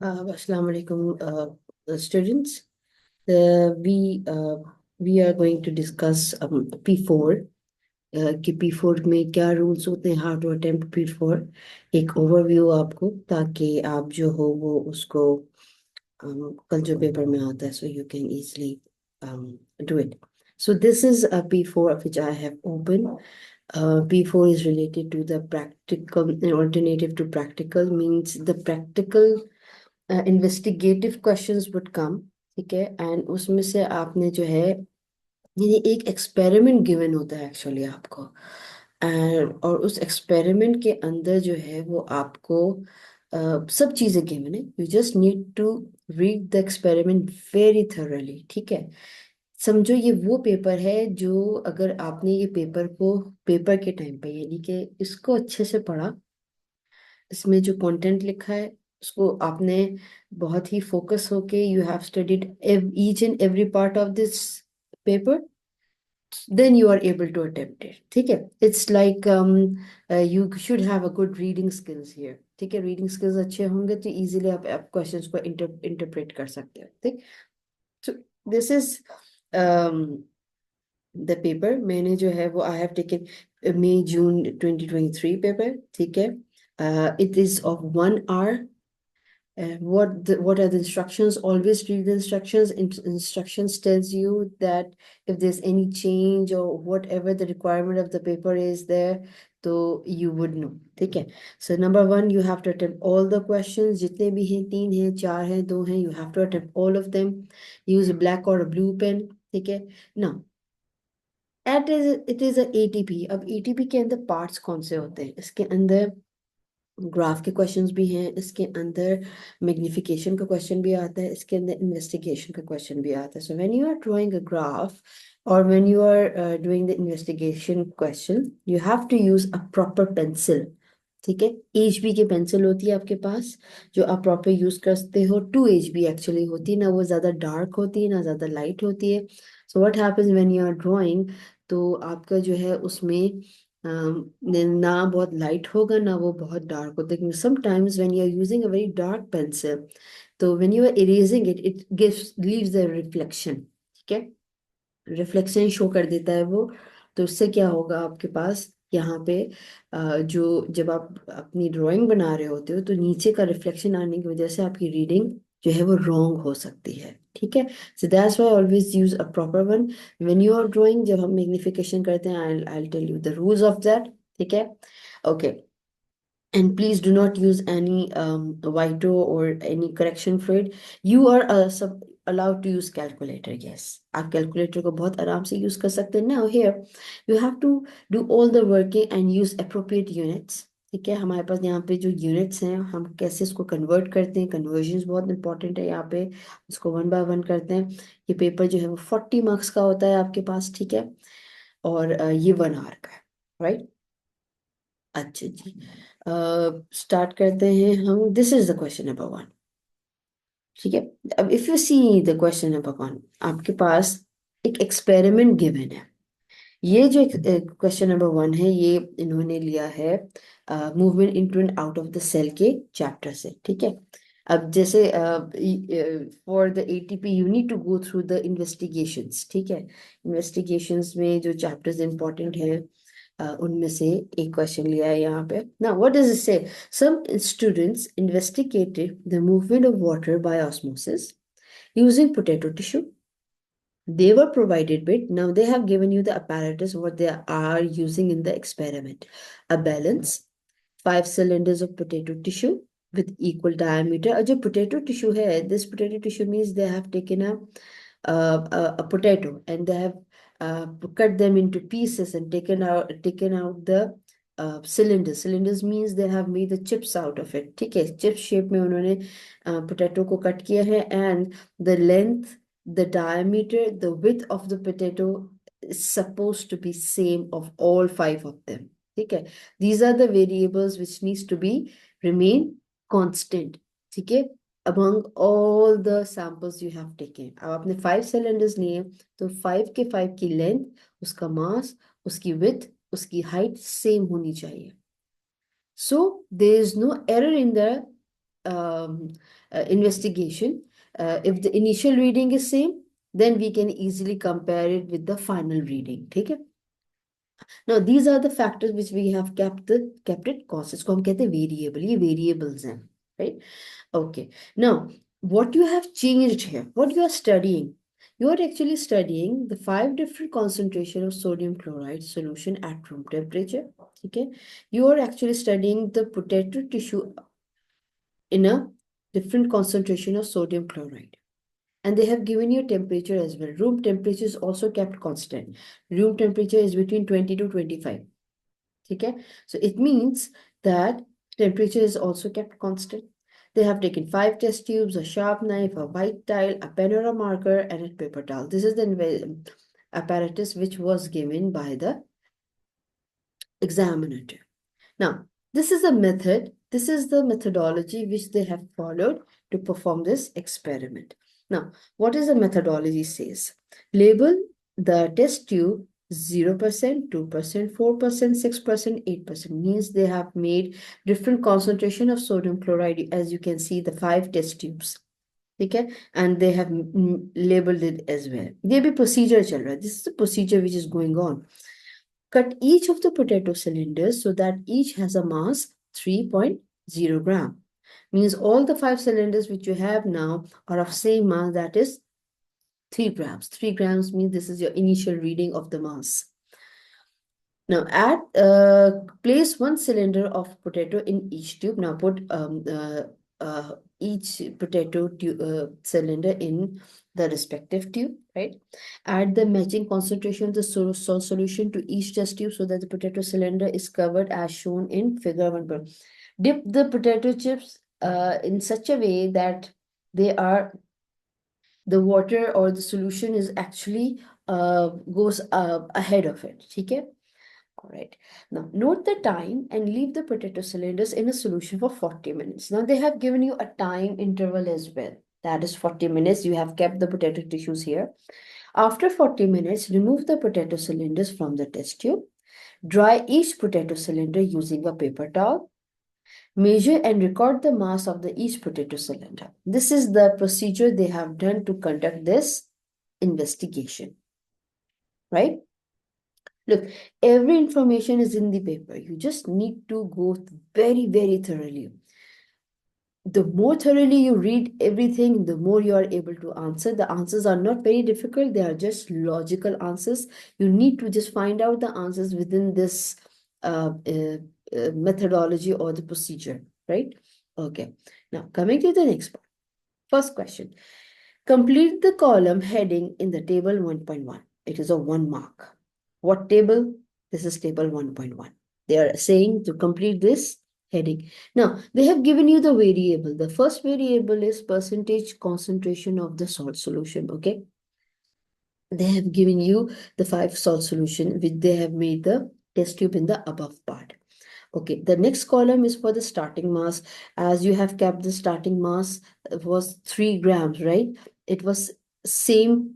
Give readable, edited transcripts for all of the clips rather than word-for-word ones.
Assalamu alaikum, students. Uh, we uh, we are going to discuss P4 कि P4 में क्या rules होते हैं, हाउ टू अटेम्प्ट P4, एक ओवरव्यू आपको, ताकि आप जो हो वो उसको कल जो पेपर में आता है, so you can easily do it. So this is a P4 which I have opened. P4 is related to the practical, an alternative to practical, means the practical investigative questions would come, ठीक है, and उसमें से आपने जो है, ये एक experiment given होता है एक्चुअली आपको, एंड और उस एक्सपेरिमेंट के अंदर जो है वो आपको सब चीज़ें गिवन है। You just need to read the experiment very thoroughly, ठीक है। समझो ये वो पेपर है जो, अगर आपने ये पेपर को पेपर के टाइम पे, यानी कि इसको अच्छे से पढ़ा, इसमें जो कंटेंट लिखा है उसको आपने बहुत ही फोकस होके, you have studied each and every part of this paper, then you are able to attempt it, ठीक है। It's like you should have a good reading skills here, ठीक है। रीडिंग स्किल्स अच्छे होंगे तो इजीली आप questions को interpret कर सकते हो, ठीक। So this is the paper, मैंने जो है वो I have taken May June 2023 paper, ठीक है। It is of 1 hour. What are the instructions? Always read the instructions. Instructions tells you that if there's any change or whatever the requirement of the paper is there, so you would know. ठीक है. So number one, you have to attempt all the questions. जितने भी हैं, 3 हैं, 4 हैं, 2 हैं, you have to attempt all of them. Use a black or a blue pen. ठीक है. Now, it is a ATP. अब ATP के अंदर पार्ट्स कौन से होते हैं? इसके अंदर ग्राफ के क्वेश्चंस भी हैं, इसके अंदर मैग्निफिकेशन का क्वेश्चन भी आता है, इसके अंदर इन्वेस्टिगेशन का क्वेश्चन भी आता है। So when you are drawing a graph और when you are doing the investigation question, you have to use a proper pencil, ठीक है। एचबी की पेंसिल होती है आपके पास, जो आप प्रॉपर यूज करते हो। 2HB एक्चुअली होती है, ना वो ज्यादा डार्क होती है ना ज्यादा लाइट होती है। So what happens when you are drawing, तो आपका जो है उसमें ना बहुत लाइट होगा ना वो बहुत डार्क होता है। Sometimes when you are using a very dark pencil, तो when you are erasing it, it gives leaves the reflection, ठीक है। रिफ्लेक्शन शो कर देता है वो। तो उससे क्या होगा आपके पास यहाँ पे, जो जब आप अपनी ड्राइंग बना रहे होते हो तो नीचे का रिफ्लेक्शन आने की वजह से आपकी रीडिंग जो है वो रॉन्ग हो सकती है, ठीक है। So that's why always use a proper one when you are drawing. जब हम मैग्निफिकेशन करते हैं, I tell you the rules of that, ठीक है। Okay, and please do not use any Vito or any correction fluid. You are allowed to use calculator, yes, आप calculator को बहुत आराम से use कर सकते हैं। Now here you have to do all the working and use appropriate units, ठीक है। हमारे पास यहाँ पे जो यूनिट्स हैं, हम कैसे इसको कन्वर्ट करते हैं, कन्वर्जन बहुत इंपॉर्टेंट है यहाँ पे। इसको 1 by 1 करते हैं। ये पेपर जो है वो 40 मार्क्स का होता है आपके पास, ठीक है, और ये 1 hour का है, राइट। अच्छा जी, स्टार्ट करते हैं हम। This is the question number 1, ठीक है। अब if you see the question number 1, आपके पास एक एक्सपेरिमेंट गिवन है। ये जो क्वेश्चन नंबर 1 है, ये इन्होंने लिया है movement into and out of the cell के चैप्टर से, ठीक है। अब जैसे for the ATP you need to go through the investigations, ठीक है। इन्वेस्टिगेशंस में जो चैप्टर्स इंपॉर्टेंट हैं, उनमें से एक क्वेश्चन लिया है यहाँ पे। Now what does it say? Some students investigated the movement of water by osmosis using potato tissue. They were provided with, now they have given you the apparatus what they are using in the experiment: a balance, 5 cylinders of potato tissue with equal diameter. जो potato tissue है, this potato tissue means they have taken a potato and they have cut them into pieces and taken out the cylinders. Cylinders means they have made the chips out of it, ठीक है। chips shape में उन्होंने potato को cut किया है, and the length, the diameter, the width of the potato is supposed to be same of all 5 of them, ठीक है। These are the variables which needs to be remain constant, ठीक है, among all the samples you have taken। अब आपने 5 cylinders लिए, तो 5 के 5 की लेंथ, उसका मास, उसकी width, उसकी height सेम होनी चाहिए। So there is no error in the investigation. If the initial reading is same, then we can easily compare it with the final reading. Okay. Now these are the factors which we have kept it constant. इसको हम कहते हैं variable. ये variables हैं, right? Okay. Now what you have changed here, what you are studying, you are actually studying the 5 different concentration of sodium chloride solution at room temperature. Okay. You are actually studying the potato tissue in a different concentration of sodium chloride. And they have given you temperature as well. Room temperature is also kept constant. Room temperature is between 20 to 25. Okay? So it means that temperature is also kept constant. They have taken 5 test tubes, a sharp knife, a white tile, a pen or a marker, and a paper towel. This is the apparatus which was given by the examiner. Now, this is a method, this is the methodology which they have followed to perform this experiment. Now, what is the methodology says? Label the test tube 0%, 2%, 4%, 6%, 8%. Means they have made different concentration of sodium chloride, as you can see the 5 test tubes. Okay, and they have labeled it as well. ये भी procedure चल रहा है. This is the procedure which is going on. Cut each of the potato cylinders so that each has a mass 3.0 gram. Means all the 5 cylinders which you have now are of same mass, that is 3 grams. 3 grams means this is your initial reading of the mass. Now place 1 cylinder of potato in each tube. Now put each potato cylinder in the respective tube, right? Add the matching concentration of the salt solution to each test tube so that the potato cylinder is covered as shown in figure 1. Dip the potato chips in such a way that they are, the water or the solution is actually goes ahead of it. Okay? All right. Now note the time and leave the potato cylinders in a solution for 40 minutes. Now they have given you a time interval as well. That is 40 minutes. You have kept the potato tissues here. After 40 minutes, remove the potato cylinders from the test tube. Dry each potato cylinder using a paper towel. Measure and record the mass of each potato cylinder. This is the procedure they have done to conduct this investigation. Right? Look, every information is in the paper. You just need to go very, very thoroughly. The more thoroughly you read everything, the more you are able to answer. The answers are not very difficult. They are just logical answers. You need to just find out the answers within this methodology or the procedure, right? Okay. Now, coming to the next part. First question. Complete the column heading in the table 1.1. It is a 1 mark. What table? This is table 1.1. They are saying to complete this heading. Now, they have given you the variable. The first variable is percentage concentration of the salt solution, okay? They have given you the 5 salt solution, which they have made the test tube in the above part. Okay, the next column is for the starting mass. As you have kept the starting mass was 3 grams, right? It was same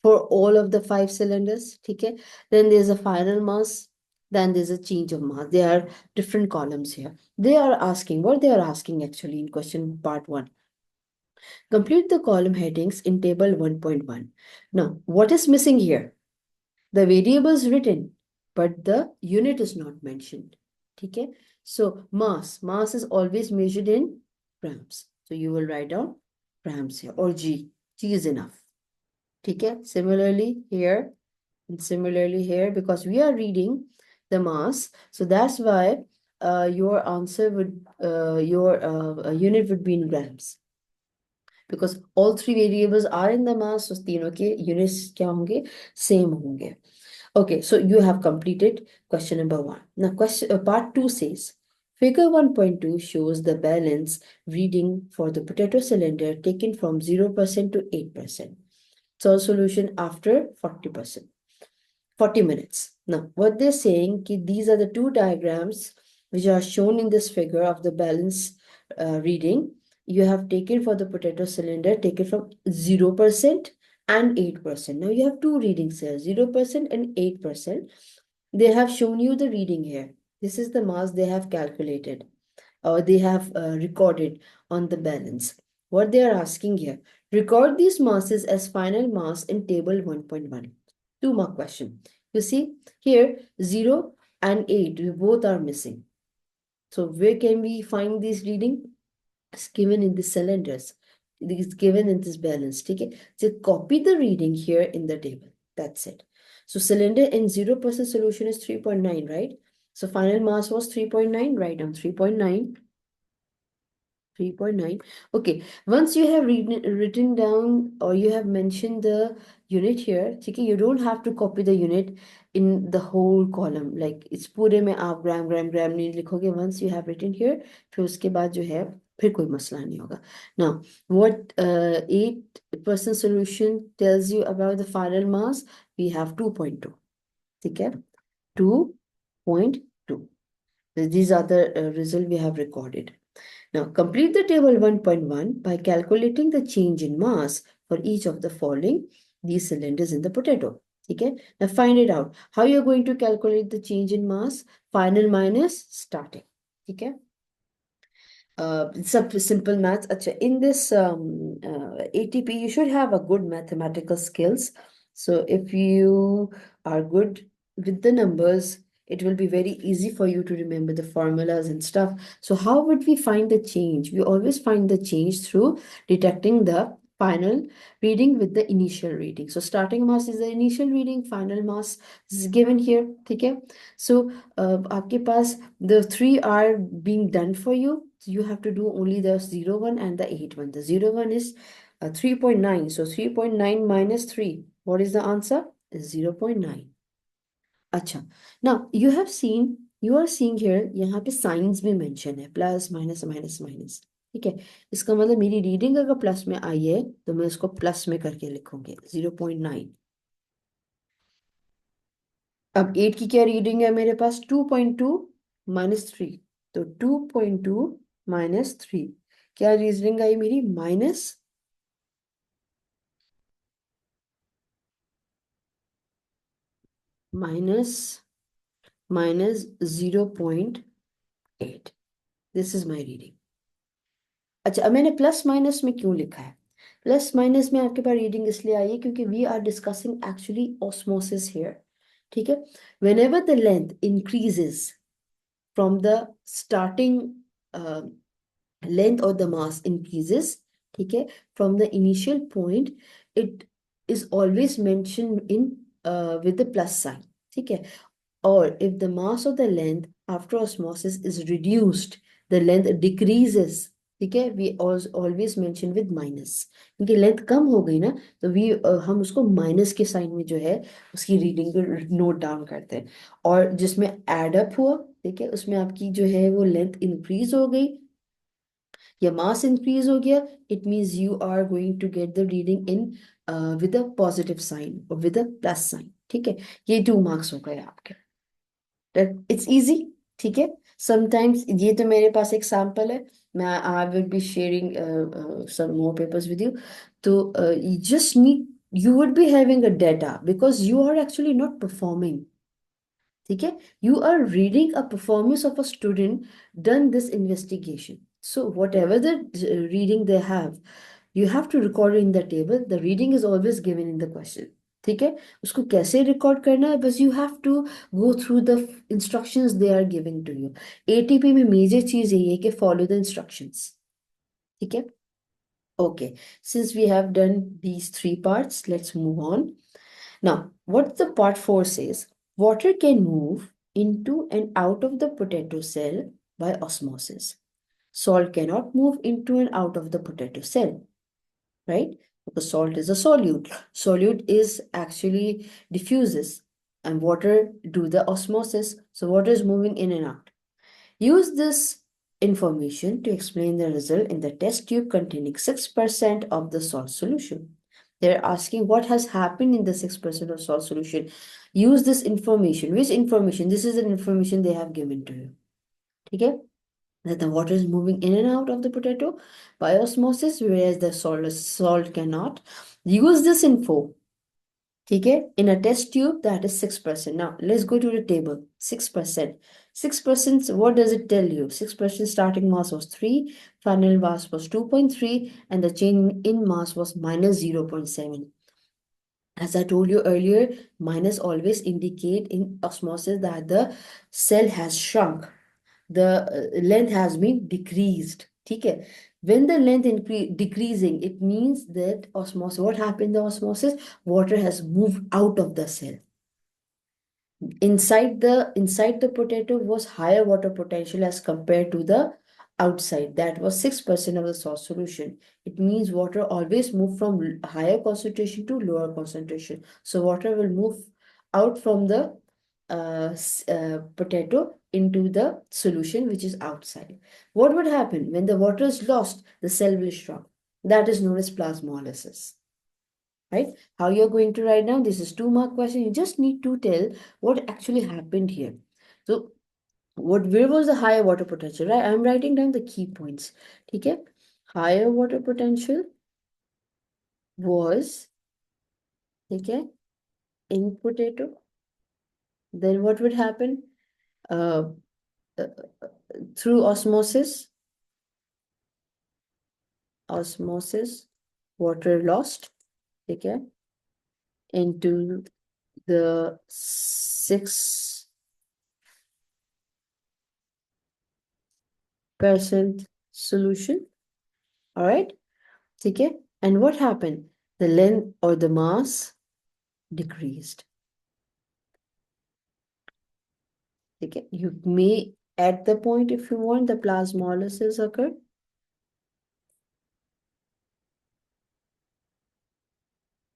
for all of the 5 cylinders, okay? Then there's a final mass, then there's a change of mass. There are different columns here. They are asking, what they are asking actually in question part 1. Complete the column headings in table 1.1. Now, what is missing here? The variable is written, but the unit is not mentioned. Okay? So mass is always measured in grams. So you will write down grams here, or G. G is enough. Okay? Similarly here and similarly here, because we are reading the mass. So that's why your answer would, your unit would be in grams. Because all 3 variables are in the mass, so तीनों के units क्या होंगे? Same होंगे. Okay, so you have completed question number 1. Now, part 2 says, figure 1.2 shows the balance reading for the potato cylinder taken from 0% to 8%. Salt solution after 40 minutes. Now, what they're saying, these are the 2 diagrams which are shown in this figure of the balance reading. You have taken for the potato cylinder, taken from 0% and 8%. Now you have 2 readings here, 0% and 8%. They have shown you the reading here. This is the mass they have calculated. or they have recorded on the balance. What they are asking here, record these masses as final mass in table 1.1. 2 mark question. You see here 0 and 8, we both are missing. So where can we find this reading? It's given in the cylinders. It is given in this balance. Okay? So copy the reading here in the table. That's it. So cylinder in 0% solution is 3.9, right? So final mass was 3.9. Write down 3.9. 3.9. Okay, once you have written down or you have mentioned the unit here, okay, you don't have to copy the unit in the whole column. Like it's पूरे में आप ग्राम ग्राम ग्राम नहीं लिखोगे. Once you have written here, फिर उसके बाद जो है फिर कोई मसला नहीं होगा. Now, what 8% solution tells you about the final mass? We have 2.2. ठीक है, 2.2. These are the result we have recorded. Now, complete the table 1.1 by calculating the change in mass for each of the following these cylinders in the potato. Okay? Now, find it out. How you're going to calculate the change in mass? Final minus starting. Okay? It's a simple math. In this ATP, you should have a good mathematical skills. So if you are good with the numbers, it will be very easy for you to remember the formulas and stuff. So how would we find the change? We always find the change through detecting the final reading with the initial reading. So starting mass is the initial reading, final mass is given here. Okay? So आपके पास the 3 are being done for you. So you have to do only the 0, 1 and the 8 one. The 0, 1 is 3.9. So 3.9 minus 3. What is the answer? Is 0.9. अच्छा. Now you have seen, you are seeing here, यहाँ पे signs भी mention है. Plus, minus, minus, minus. ठीक है. इसका मतलब मेरी रीडिंग अगर प्लस में आई है तो मैं इसको प्लस में करके लिखूंगी 0.9. अब 8 की क्या रीडिंग है मेरे पास? 2.2 माइनस 3. तो 2.2 माइनस 3 क्या रीजनिंग आई मेरी? Minus minus minus 0.8. This is my reading. अच्छा, अब मैंने प्लस माइनस में क्यों लिखा है? प्लस माइनस में आपके पास रीडिंग इसलिए आई है क्योंकि we are discussing actually osmosis here. ठीक है. Whenever the length increases from the starting length or the mass increases, okay, from the initial point, it is always mentioned in with the plus sign, okay. Or if the mass of the length after osmosis is reduced, the length decreases, ठीक है, we always mention with minus. क्योंकि length कम हो गई ना तो हम उसको minus के साइन में जो है उसकी रीडिंग को नोट डाउन करते हैं. और जिसमें एड अप हुआ, ठीक है, उसमें आपकी जो है वो लेंथ इंक्रीज हो गई या मास इंक्रीज हो गया, it means you are going to get the reading in with a positive sign और विद अ प्लस साइन. ठीक है, ये 2 मार्क्स हो गए आपके. It's easy. ठीक है. समटाइम्स ये तो मेरे पास एक सैंपल है. मैं I will be sharing some more papers with you. तो you just need, you would be having a data because you are actually not performing. ठीक है, you are reading a performance of a student done this investigation. So whatever the reading they have to record it in the table. The reading is always given in the question. ठीक है, उसको कैसे record करना है बस you have to go through the instructions they are giving to you. ATP में major चीज यही है कि follow the instructions. ठीक है. Okay, since we have done these 3 parts, let's move on. Now, what the part 4 says, water can move into and out of the potato cell by osmosis. Salt cannot move into and out of the potato cell, right? Because salt is a solute. Solute is actually diffuses and water do the osmosis. So water is moving in and out. Use this information to explain the result in the test tube containing 6% of the salt solution. They're asking what has happened in the 6% of salt solution. Use this information. Which information? This is an information they have given to you. Okay? That the water is moving in and out of the potato by osmosis, whereas the salt cannot. Use this info ठीक है, in a test tube that is 6%. Now let's go to the table. 6%. 6%, what does it tell you? 6% starting mass was 3, final mass was 2.3, and the change in mass was minus 0.7. As I told you earlier, minus always indicate in osmosis that the cell has shrunk, the length has been decreased. ठीक है, when the length decreasing, it means that osmosis, what happened in the osmosis, water has moved out of the cell. Inside the potato was higher water potential as compared to the outside. That was 6% of the sauce solution. It means water always move from higher concentration to lower concentration. So water will move out from the potato into the solution which is outside. What would happen when the water is lost? The cell will shrunk. That is known as plasmolysis. Right? How you're going to write down? This is 2 mark question. You just need to tell what actually happened here. So where was the higher water potential? Right? I'm writing down the key points. Okay? Higher water potential was, okay, in potato. Then what would happen? Uh, uh, through osmosis, water lost, okay, into the 6% solution. All right, okay. And what happened? The length or the mass decreased. Okay, you may add the point if you want, the plasmolysis occurred.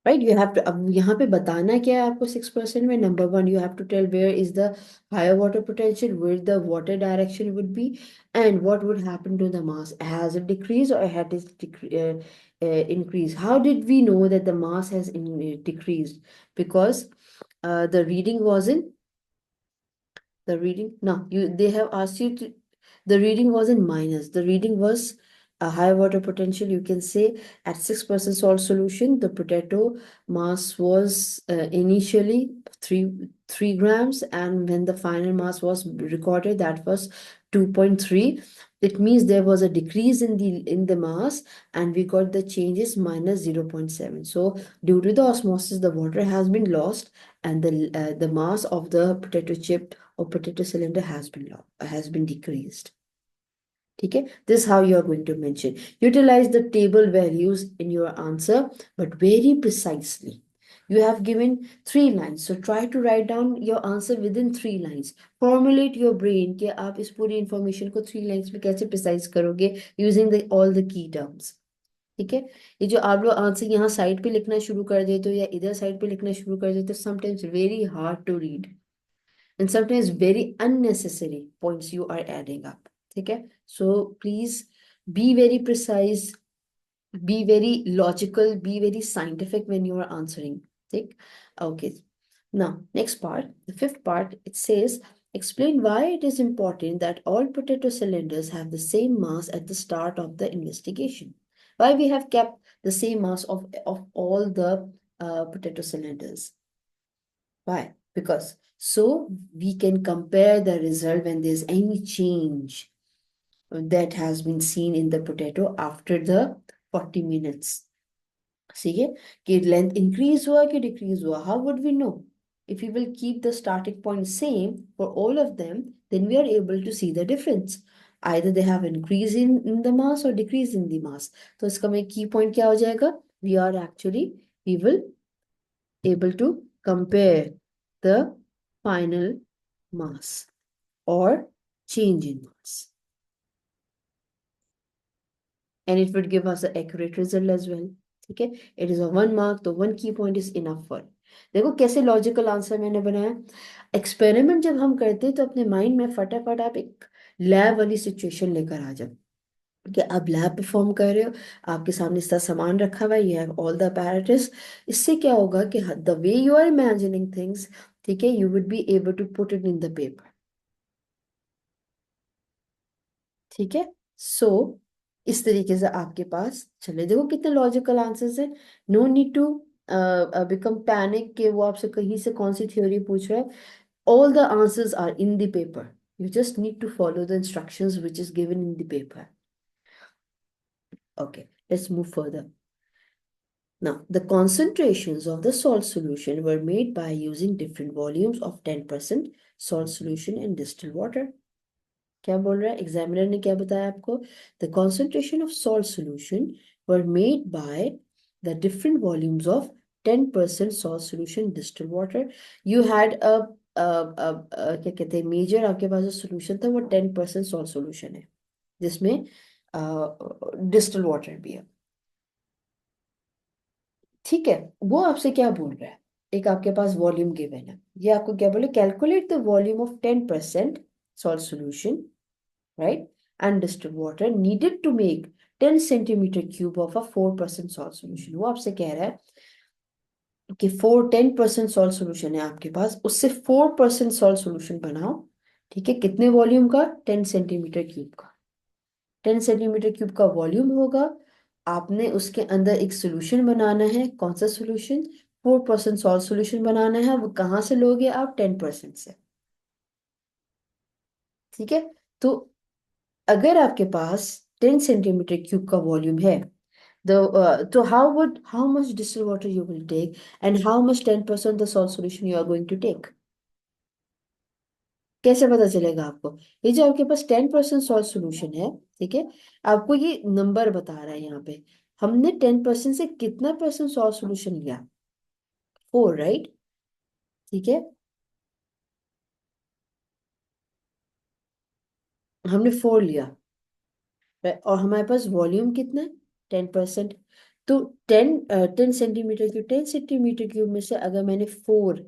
Right, you have to, अब यहाँ पे बताना क्या है आपको 6% में. Number 1, you have to tell where is the higher water potential, where the water direction would be, and what would happen to the mass. Has it decreased or had it increased? How did we know that the mass has decreased? Because the reading wasn't, the reading, no, they have asked you to, the reading was in minus. The reading was a high water potential. You can say at 6% salt solution, the potato mass was initially 3 grams, and when the final mass was recorded, that was 2.3. It means there was a decrease in the mass, and we got the changes minus 0.7. So due to the osmosis, the water has been lost, and the mass of the potato chip or potato cylinder has been decreased. Okay, this is how you are going to mention. Utilize the table values in your answer, but very precisely. You have given 3 lines, so try to write down your answer within 3 lines. Formulate your brain कि आप इस पूरी information को 3 lines में कैसे precise करोगे using all the key terms. ठीक है, ये जो आप लोग आंसर यहाँ साइड पे लिखना शुरू कर देते हो या इधर साइड पे लिखना शुरू कर देते हो, sometimes very hard to read and sometimes very unnecessary points you are adding up. Okay, so please be very precise, be very logical, be very scientific when you are answering. Okay, now next part, the 5th part, it says explain why it is important that all potato cylinders have the same mass at the start of the investigation. Why we have kept the same mass of all the potato cylinders? Why? Because so we can compare the result when there's any change that has been seen in the potato after the 40 minutes. See, कि length increase हुआ कि decrease हुआ? How would we know? If we will keep the starting point same for all of them, then we are able to see the difference. Either they have increase in the mass or decrease in the mass. तो इसका में key point क्या हो जाएगा? We will able to compare the final mass or change in mass. And it would give us an accurate result as well. Okay, it is a 1 mark, so 1 key point is enough for. देखो कैसे logical answer मैंने बनाया. Experiment जब हम करते हैं तो अपने माइंड में फटाफट आप एक लैब वाली सिचुएशन लेकर आ जाओ कि आप लैब परफॉर्म कर रहे हो, आपके सामने इसका सामान रखा हुआ है, you have all the apparatus. इससे क्या होगा कि the way you are imagining things, ठीक है, you would be able to put it in the paper. ठीक है, सो इस तरीके से आपके पास चले. देखो कितने लॉजिकल आंसर्स है. No need to become panic कि वो आपसे कहीं से कौन सी थ्योरी पूछ रहा है. All the answers are in the paper. You just need to follow the instructions which is given in the paper. Okay, let's move further. Now, the concentrations of the salt solution were made by using different volumes of 10% salt solution in distilled water. क्या बोल रहा है examiner ने क्या बताया आपको? The concentration of salt solution were made by the different volumes of 10% salt solution in distilled water. You had क्या कहते हैं मेजर आपके पास जो सोल्यूशन था वो 10% सॉल्ट सोल्यूशन है जिसमें डिस्टिल वाटर भी है. ठीक है, वो आपसे क्या बोल रहा है? एक आपके पास वॉल्यूम गिवन है, ये आपको क्या बोले? Calculate the volume of 10% salt solution, right? And distilled water needed to make 10 centimeter cube of a 4% salt solution. वो आपसे कह रहा है कि 10% सॉल्ट सोल्यूशन है आपके पास, उससे 4% सॉल्ट सोल्यूशन बनाओ. ठीक है, कितने वॉल्यूम का? 10 सेंटीमीटर क्यूब का. 10 सेंटीमीटर क्यूब का वॉल्यूम होगा. आपने उसके अंदर एक सोल्यूशन बनाना है. कौन सा सोल्यूशन? 4% सॉल्ट सोल्यूशन बनाना है. वो कहाँ से लोगे आप? 10% से. ठीक है, तो अगर आपके पास 10 सेंटीमीटर क्यूब का वॉल्यूम है, so how much distilled water you will take and how much 10% the salt solution you are going to take? कैसे पता चलेगा आपको? ये जो आपके पास 10% सॉल्ट सोल्यूशन है, ठीक है, आपको ये नंबर बता रहा है यहाँ पे. हमने 10% से कितना परसेंट सॉल्ट सोल्यूशन लिया? 4, राइट? ठीक है, हमने 4 लिया. और हमारे पास वॉल्यूम कितना है? 10%. तो 10 सेंटीमीटर क्यूब में से अगर मैंने 4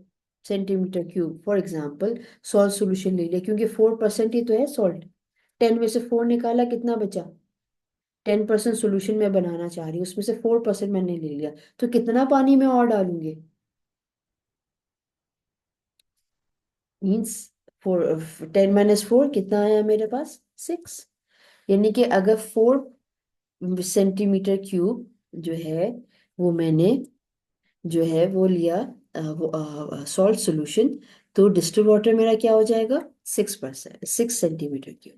centimetre cube for example salt solution ले लिया, क्योंकि 4% ही तो है सॉल्ट. 10 में से 4 निकाला, कितना बचा? 10% सोल्यूशन मैं बनाना चाह रही हूँ, उसमें से 4% मैंने ले लिया, तो कितना पानी में और डालूंगी? मीन्स 10 - 4 कितना आया मेरे पास? 6. यानी कि अगर 4 सेंटीमीटर क्यूब जो है वो मैंने जो है वो लिया वो सॉल्ट सोल्यूशन, तो डिस्टिल वाटर मेरा क्या हो जाएगा? 6%, 6 सेंटीमीटर क्यूब.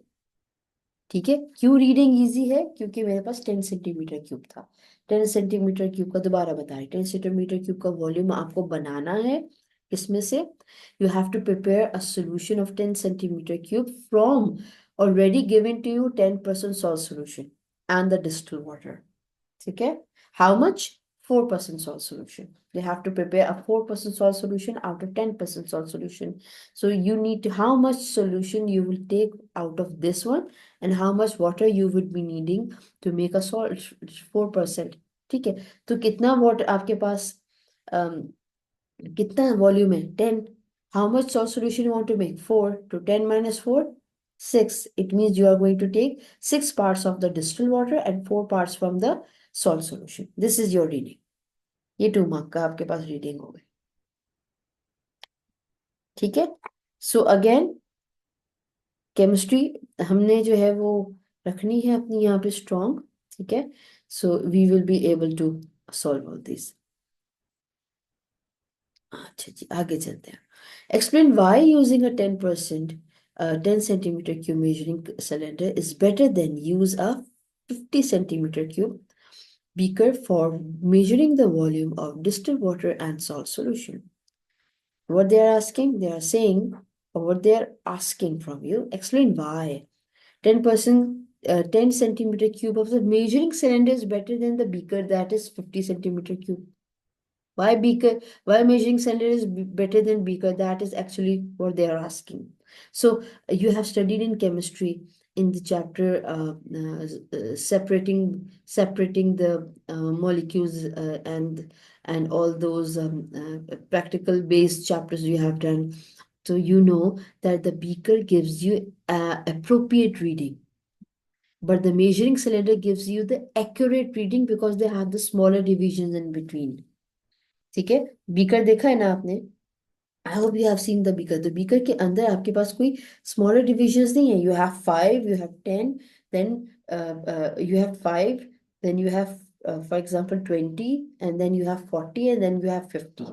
ठीक है, क्यों रीडिंग इजी है? क्योंकि मेरे पास 10 सेंटीमीटर क्यूब था. 10 सेंटीमीटर क्यूब का दोबारा बता रही, 10 सेंटीमीटर क्यूब का वॉल्यूम आपको बनाना है. इसमें से you have to prepare a solution of 10 centimetre cube from already given to you 10% salt solution and the distilled water. ठीक है, how much? 4% salt solution. You have to prepare a 4% salt solution out of 10% salt solution. So you need to, how much solution you will take out of this one and how much water you would be needing to make a salt 4%. ठीक है, तो कितना water आपके पास कितना volume है? 10. How much salt solution you want to make? 4. To 10 minus 4, 6. It means you are going to take 6 parts of the distilled water and 4 parts from the salt solution. This is your reading. ये 2 mark का आपके पास reading हो गई. ठीक है, so again chemistry हमने जो है वो रखनी है अपनी यहाँ पे स्ट्रॉन्ग. ठीक है, so we will be able to solve all this. अच्छा जी, आगे चलते हैं. Explain why using a 10 centimetre cube measuring cylinder is better than use a 50 centimetre cube beaker for measuring the volume of distilled water and salt solution. What they are asking? They are saying, or what they are asking from you, explain why 10 centimeter cube of the measuring cylinder is better than the beaker that is 50 centimeter cube. Why beaker? Why measuring cylinder is better than beaker? That is actually what they are asking. So you have studied in chemistry in the chapter separating the molecules and all those practical based chapters you have done. So you know that the beaker gives you appropriate reading, but the measuring cylinder gives you the accurate reading because they have the smaller divisions in between. ठीक है, beaker देखा है ना आपने? I hope you have seen the beaker. तो beaker के अंदर आपके पास कोई स्मॉलर डिविजन्स नहीं है. You have 5, you have 10, then you have 5, then you have for example 20, and then you have 40, and then you have 50.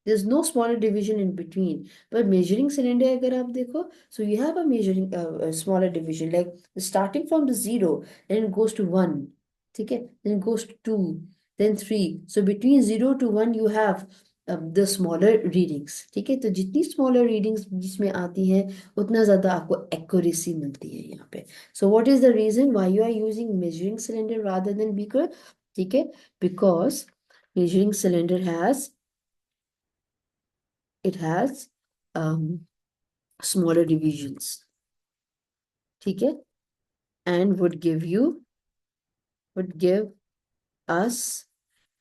There's no smaller division in between. But measuring cylinder अगर आप देखो, so you have a measuring a smaller division, like starting from the 0, then it goes to 1, ठीक है, then it goes to 2, then 3. So between 0 to 1 you have the smaller readings, ठीक है। तो जितनी smaller readings जिसमें आती हैं उतना ज़्यादा आपको accuracy मिलती है यहाँ पे। So what is the reason why you are using measuring cylinder rather than beaker, ठीक है? Because measuring cylinder has um, smaller divisions, ठीक है, and would give us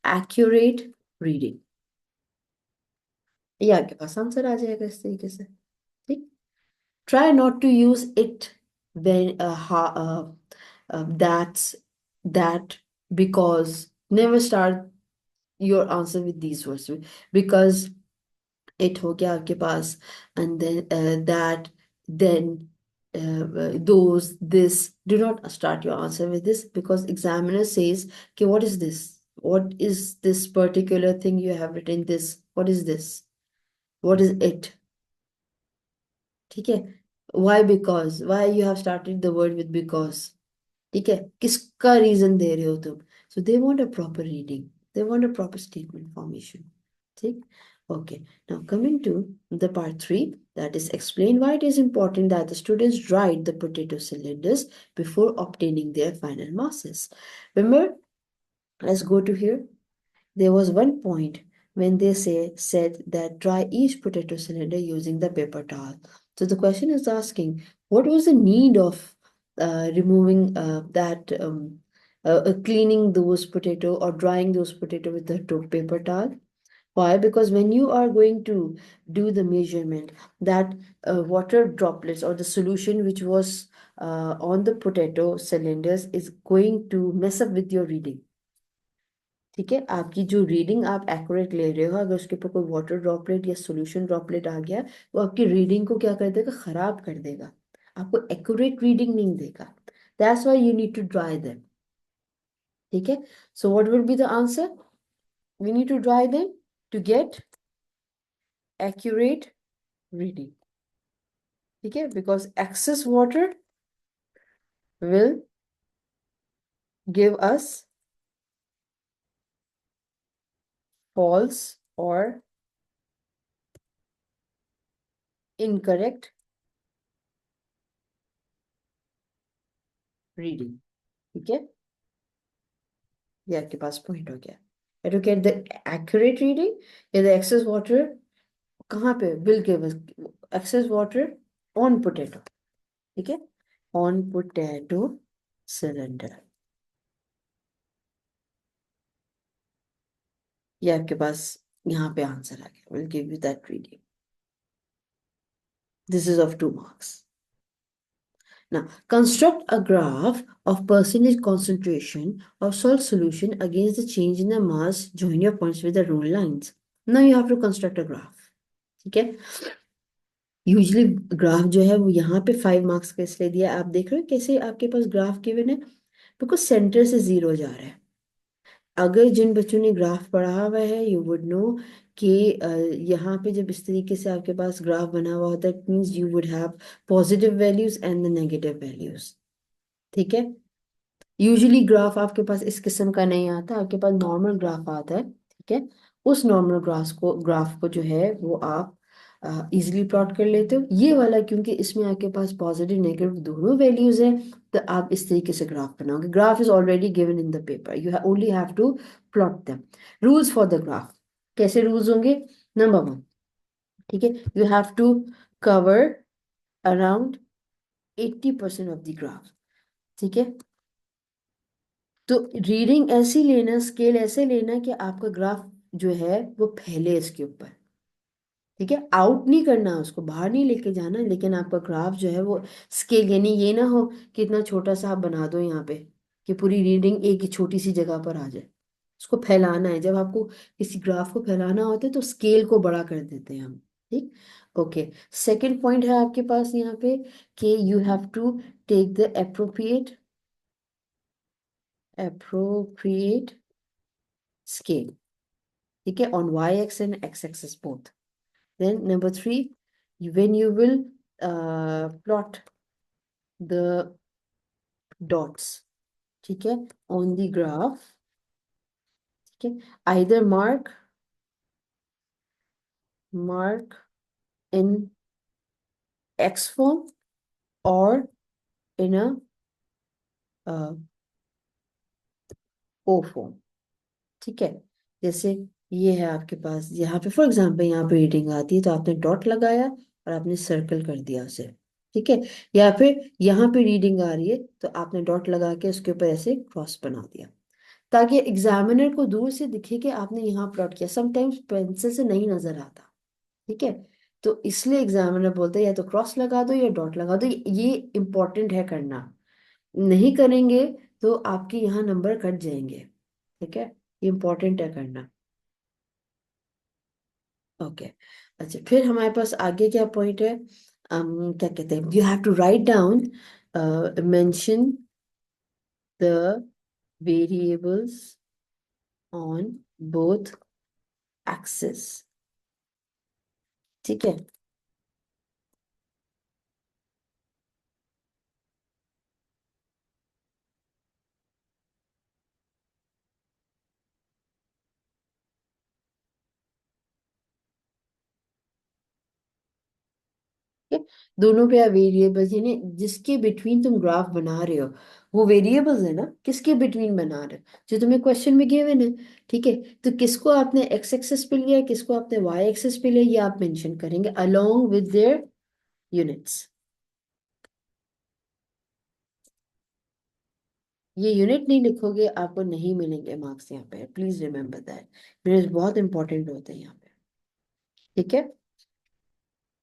accurate reading। ये आपके पास आंसर आ जाएगा इस तरीके से, ठीक। Try not to use it when that's that, because never start your answer with these words, because it हो गया आपके पास, and then that, then those, this, do not start your answer with this, because examiner says, okay, what is this particular thing you have written, this, what is this, what is it, ठीक है। why, because, why you have started the word with because, ठीक है, किसका reason दे रहे हो तुम। so they want a proper reading, they want a proper statement formation, ठीक। okay, now coming to the part 3, that is explain why it is important that the students write the potato cylinders before obtaining their final masses। remember, let's go to here. There was one point when they said that dry each potato cylinder using the paper towel. So the question is asking, what was the need of removing cleaning those potato or drying those potato with the paper towel? Why? Because when you are going to do the measurement, that water droplets or the solution which was on the potato cylinders is going to mess up with your reading, ठीक है। आपकी जो reading आप accurate ले रहे हो, अगर उसके ऊपर कोई वाटर ड्रॉपलेट या सोल्यूशन ड्रॉपलेट आ गया, वो आपकी रीडिंग को क्या कर देगा, खराब कर देगा, आपको एक्यूरेट रीडिंग नहीं देगा। That's why you need to dry them, ठीक है। So what will be the answer, we need to dry them to get accurate reading, ठीक है, because excess water will give us false or incorrect reading, ठीक है। ये आपके पास point हो गया। To get the accurate reading या the excess water, कहाँ पे will give us excess water on potato, ठीक है, ऑन पोटैटो सिलेंडर। ये आपके पास यहाँ पे आंसर आ गया, will give you that reading. This is of 2 marks। Now, construct a graph of percentage concentration of salt solution against the change in the mass. Join your points with the rule lines. Now you have to construct a graph, ठीक है। Usually graph जो है वो यहाँ पे 5 marks का इसलिए दिया, आप देख रहे हो कैसे आपके पास ग्राफ गिवन है, बिकॉज सेंटर से 0 जा रहा है। अगर जिन बच्चों ने ग्राफ पढ़ा हुआ है, यू वुड नो कि यहाँ पे जब इस तरीके से आपके पास ग्राफ बना हुआ होता है, it means you would have positive values and the negative values, ठीक है। यूजुअली ग्राफ आपके पास इस किस्म का नहीं आता, आपके पास नॉर्मल ग्राफ आता है, ठीक है। उस नॉर्मल ग्राफ को जो है वो आप इजीली प्लॉट कर लेते हो। ये वाला क्योंकि इसमें आपके पास पॉजिटिव नेगेटिव दोनों वैल्यूज हैं, तो आप इस तरीके से ग्राफ बनाओगे। Graph is already given in the paper, you only have to plot them. Rules for the graph, कैसे रूल्स होंगे। नंबर 1, ठीक है, you have to cover around 80% of the graph, ठीक है। तो रीडिंग ऐसी लेना, स्केल ऐसे लेना कि आपका ग्राफ जो है वो फैले इसके ऊपर, ठीक है। आउट नहीं करना, उसको बाहर नहीं लेके जाना, लेकिन आपका ग्राफ जो है वो स्केल, यानी ये ना हो कि इतना छोटा सा आप बना दो यहाँ पे कि पूरी रीडिंग एक ही छोटी सी जगह पर आ जाए। उसको फैलाना है, जब आपको किसी ग्राफ को फैलाना होता है तो स्केल को बड़ा कर देते हैं हम, ठीक। ओके, सेकंड पॉइंट है आपके पास यहाँ पे कि you have to take the appropriate appropriate scale, ठीक है, on y-axis and x-axis both. Then number 3, when you will plot the dots, ठीक है, on the graph, ठीक है, either mark in x form or in a o form, ठीक है। जैसे ये है आपके पास, यहाँ पे फॉर एग्जांपल यहाँ पे रीडिंग आती है तो आपने डॉट लगाया और आपने सर्कल कर दिया उसे, ठीक है। या फिर यहाँ पे रीडिंग आ रही है तो आपने डॉट लगा के उसके ऊपर ऐसे क्रॉस बना दिया, ताकि एग्जामिनर को दूर से दिखे कि आपने यहाँ प्लॉट किया। समटाइम्स पेंसिल से नहीं नजर आता, ठीक है, तो इसलिए एग्जामिनर बोलते हैं या तो क्रॉस लगा दो या डॉट लगा दो। ये इंपॉर्टेंट है करना, नहीं करेंगे तो आपके यहाँ नंबर कट जाएंगे, ठीक है, ये इंपॉर्टेंट है करना। ओके, अच्छा, फिर हमारे पास आगे क्या पॉइंट है, क्या कहते हैं, you have to write down, mention the variables on both axes, ठीक है। ठीक है? दोनों पे वेरिएबल्स, यानी जिसके बिटवीन तुम ग्राफ बना रहे हो वो वेरिएबल्स है ना, किसके बिटवीन बना रहे हो, जो तुम्हें क्वेश्चन में गिवन है, ठीक है। तो किसको आपने एक्स एक्सेस पे लिया, किसको आपने वाई एक्सेस पे लिया, ये आप मेंशन करेंगे अलोंग विद देयर यूनिट्स। ये यूनिट नहीं लिखोगे आपको नहीं मिलेंगे मार्क्स यहाँ पे, प्लीज रिमेम्बर दैट, यूनिट्स बहुत इंपॉर्टेंट होते हैं यहाँ पे, ठीक है।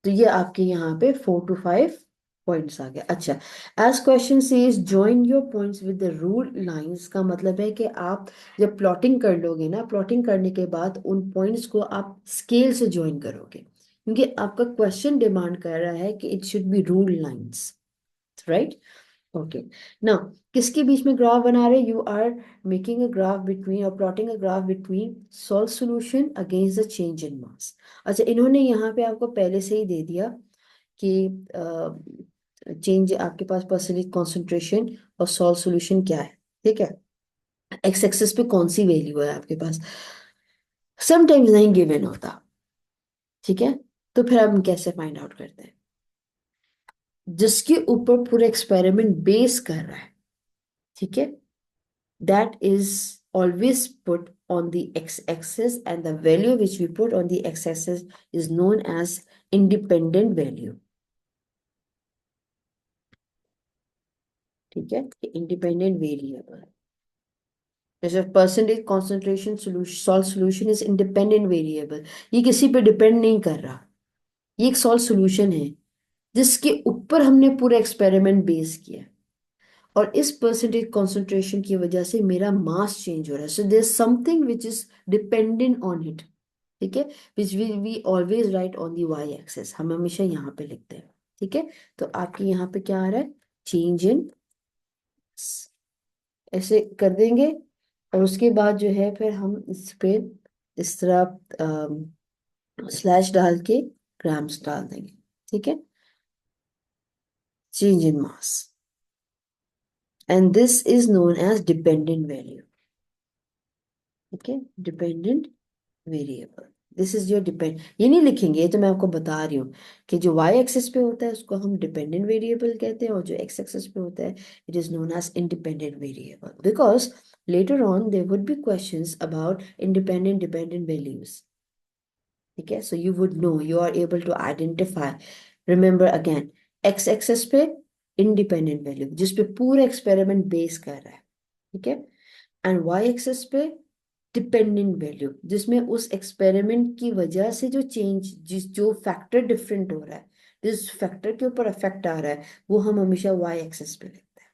तो ये आपके यहाँ पे 4 to 5 पॉइंट्स आ गए। अच्छा, as question says join your points with the rule lines, का मतलब है कि आप जब प्लॉटिंग कर लोगे ना, प्लॉटिंग करने के बाद उन पॉइंट्स को आप स्केल से ज्वाइन करोगे, क्योंकि आपका क्वेश्चन डिमांड कर रहा है कि it should be rule lines, right. Okay, now किसके बीच में ग्राफ बना रहे, you are making a graph between और plotting a graph between solve solution against the change in mass. अच्छा, इन्होंने यहाँ पे आपको पहले से ही दे दिया कि चेंज आपके पास परसेंटेज कॉन्सेंट्रेशन और सॉल्व सॉल्यूशन क्या है, ठीक है। एक्स एक्सिस पे कौन सी वैल्यू है आपके पास, समटाइम्स नहीं गिवन होता, ठीक है। तो फिर हम कैसे फाइंड आउट करते हैं, जिसके ऊपर पूरा एक्सपेरिमेंट बेस कर रहा है, ठीक है, that is always put on the x-axis, and the value which we put on the x-axis is known as independent value, ठीक है, इंडिपेंडेंट वेरिएबल। जैसे percentage concentration solution solve solution is independent variable, ये किसी पे depend नहीं कर रहा, ये एक सॉल्व सोल्यूशन है जिसके ऊपर हमने पूरा एक्सपेरिमेंट बेस किया, और इस परसेंटेज कॉन्सेंट्रेशन की वजह से मेरा मास चेंज हो रहा है, so there something which is dependent on it, ठीक है, which we always write on the y axis, हम हमेशा यहाँ पे लिखते हैं, ठीक है। तो आपके यहाँ पे क्या आ रहा है, चेंज इन, ऐसे कर देंगे, और उसके बाद जो है फिर हम इस पे इस तरह स्लैश डाल के ग्राम्स डाल देंगे, ठीक है, change in mass, and this is known age dependent value, ठीक है, dependent variable, this is your depend, ये नहीं लिखेंगे, ये तो मैं आपको बता रही हूँ कि जो वाई एक्सिस पे होता है उसको हम डिपेंडेंट वेरिएबल कहते हैं, और जो एक्स एक्सिस पे होता है it is known as independent variable, because later on there would be questions about independent dependent values, ठीक है। So you would know, you are able to identify, remember again, x axis पे independent value जिस पे पूरा experiment base कर रहा है, ठीक है, एंड वाई एक्सेस पे डिपेंडेंट वैल्यू जिसमें उस एक्सपेरिमेंट की वजह से जो चेंज, जिस जो फैक्टर डिफरेंट हो रहा है, जिस फैक्टर के ऊपर इफेक्ट आ रहा है, वो हम हमेशा वाई एक्सेस पे लिखते हैं,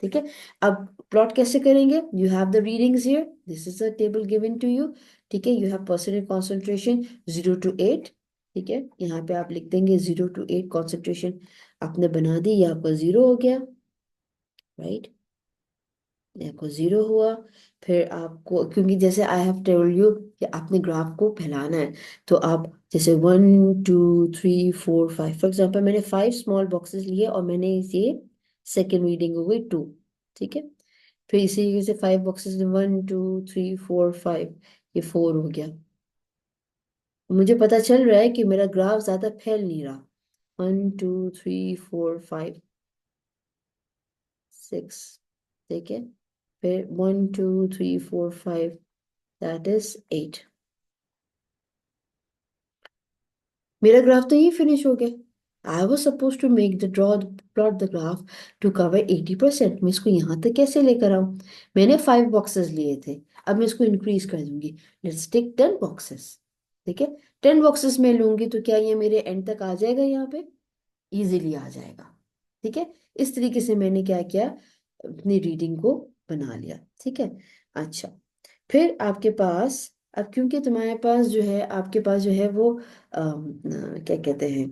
ठीक है। अब प्लॉट कैसे करेंगे, you have the readings here, this is a table given to you, ठीक है, you have percentage concentration 0 to 8, ठीक है, यहाँ पे आप लिख देंगे 0 to 8 कॉन्सेंट्रेशन आपने बना दी, ये आपका 0 हो गया, राइट। देखो 0 हुआ। फिर आपको, क्योंकि जैसे आई हैव टोल्ड यू कि आपने ग्राफ को फैलाना है, तो आप जैसे 1 2 3 4 5, फॉर एग्जाम्पल मैंने 5 स्मॉल बॉक्सेस लिए और मैंने ये सेकेंड रीडिंग हो गई 2। ठीक है। फिर इसी तरीके से 5 बॉक्सेस, 1 2 3 4 5, ये 4 हो गया। मुझे पता चल रहा है कि मेरा ग्राफ ज्यादा फैल नहीं रहा। 1 2 3 4 5 6। ठीक है। फिर 1 2 3 4 5, दैट इज 8। मेरा ग्राफ तो ये फिनिश हो गया। I was suppose to make the draw plot the graph to cover 80%। मैं इसको यहाँ तक कैसे लेकर आऊँ? मैंने 5 बॉक्सेस लिए थे, अब मैं इसको इंक्रीज कर दूंगी। Let's take 10 boxes. ठीक है। 10 बॉक्सेस में लूंगी तो क्या ये मेरे एंड तक आ जाएगा? यहाँ पे इजीली आ जाएगा। ठीक है। इस तरीके से मैंने क्या किया, अपनी रीडिंग को बना लिया। ठीक है। अच्छा, फिर आपके पास, अब क्योंकि तुम्हारे पास जो है, आपके पास जो है वो क्या कहते हैं,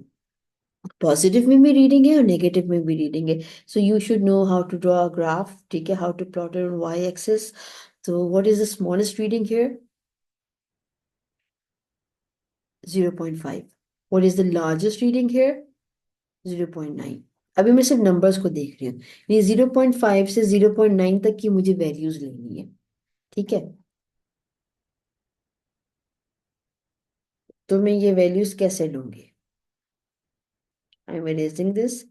पॉजिटिव में भी रीडिंग है और नेगेटिव में भी रीडिंग है। So you should know how to draw a graph. ठीक है, how to plot on y axis. तो what is the smallest reading here? 0.5। What is the largest reading here? 0.9। अभी मैं सिर्फ नंबर्स को देख रही हूँ। ये 0.5 से 0.9 तक की मुझे वैल्यूज लेनी है। ठीक है। तो मैं ये वैल्यूज कैसे लूंगी? I am erasing this.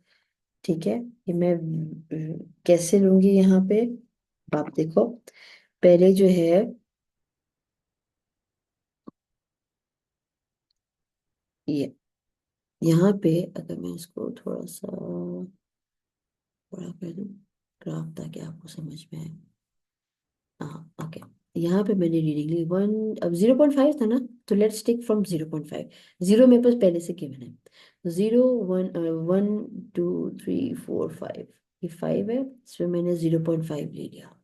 ठीक है। ये मैं कैसे लूंगी यहाँ पे? आप देखो, पहले जो है ये, यहाँ पे अगर मैं इसको थोड़ा सा बड़ा कर दूं ग्राफ, ताकि आपको समझ में आए। हाँ, ओके। यहाँ पे मैंने रीडिंग ली 1, अब 0.5 था ना, तो लेट्स टेक फ्रॉम 0.5। 0 मेरे पास पहले से गिवन है, 0 1 1 2 3 4 5, ये 5 है, इसमें मैंने 0.5 ले लिया।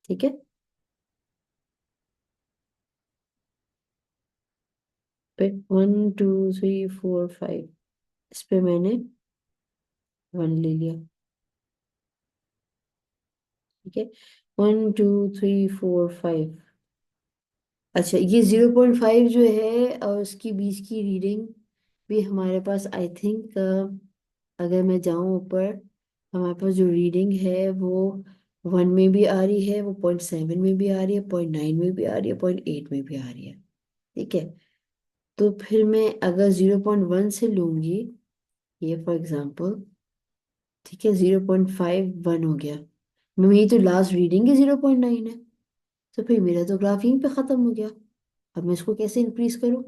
ठीक है। फिर 1 2 3 4 5, इस पे मैंने 1 ले लिया। ठीक है। 1 2 3 4 5। अच्छा, ये 0.5 जो है और उसकी बीच की रीडिंग भी हमारे पास, आई थिंक, अगर मैं जाऊं ऊपर, हमारे पास जो रीडिंग है वो 1 में भी आ रही है, वो 0.7 में भी आ रही है, 0.9 में भी आ रही है, 0.8 में भी आ रही है। ठीक है। तो फिर मैं अगर 0.1 से लूंगी, ये फॉर एग्जाम्पल, ठीक है, 0.5 1 हो गया, मेरी तो लास्ट रीडिंग ही 0.9 है, तो फिर मेरा तो ग्राफ यहीं पे खत्म हो गया। अब मैं इसको कैसे इंक्रीज करूं?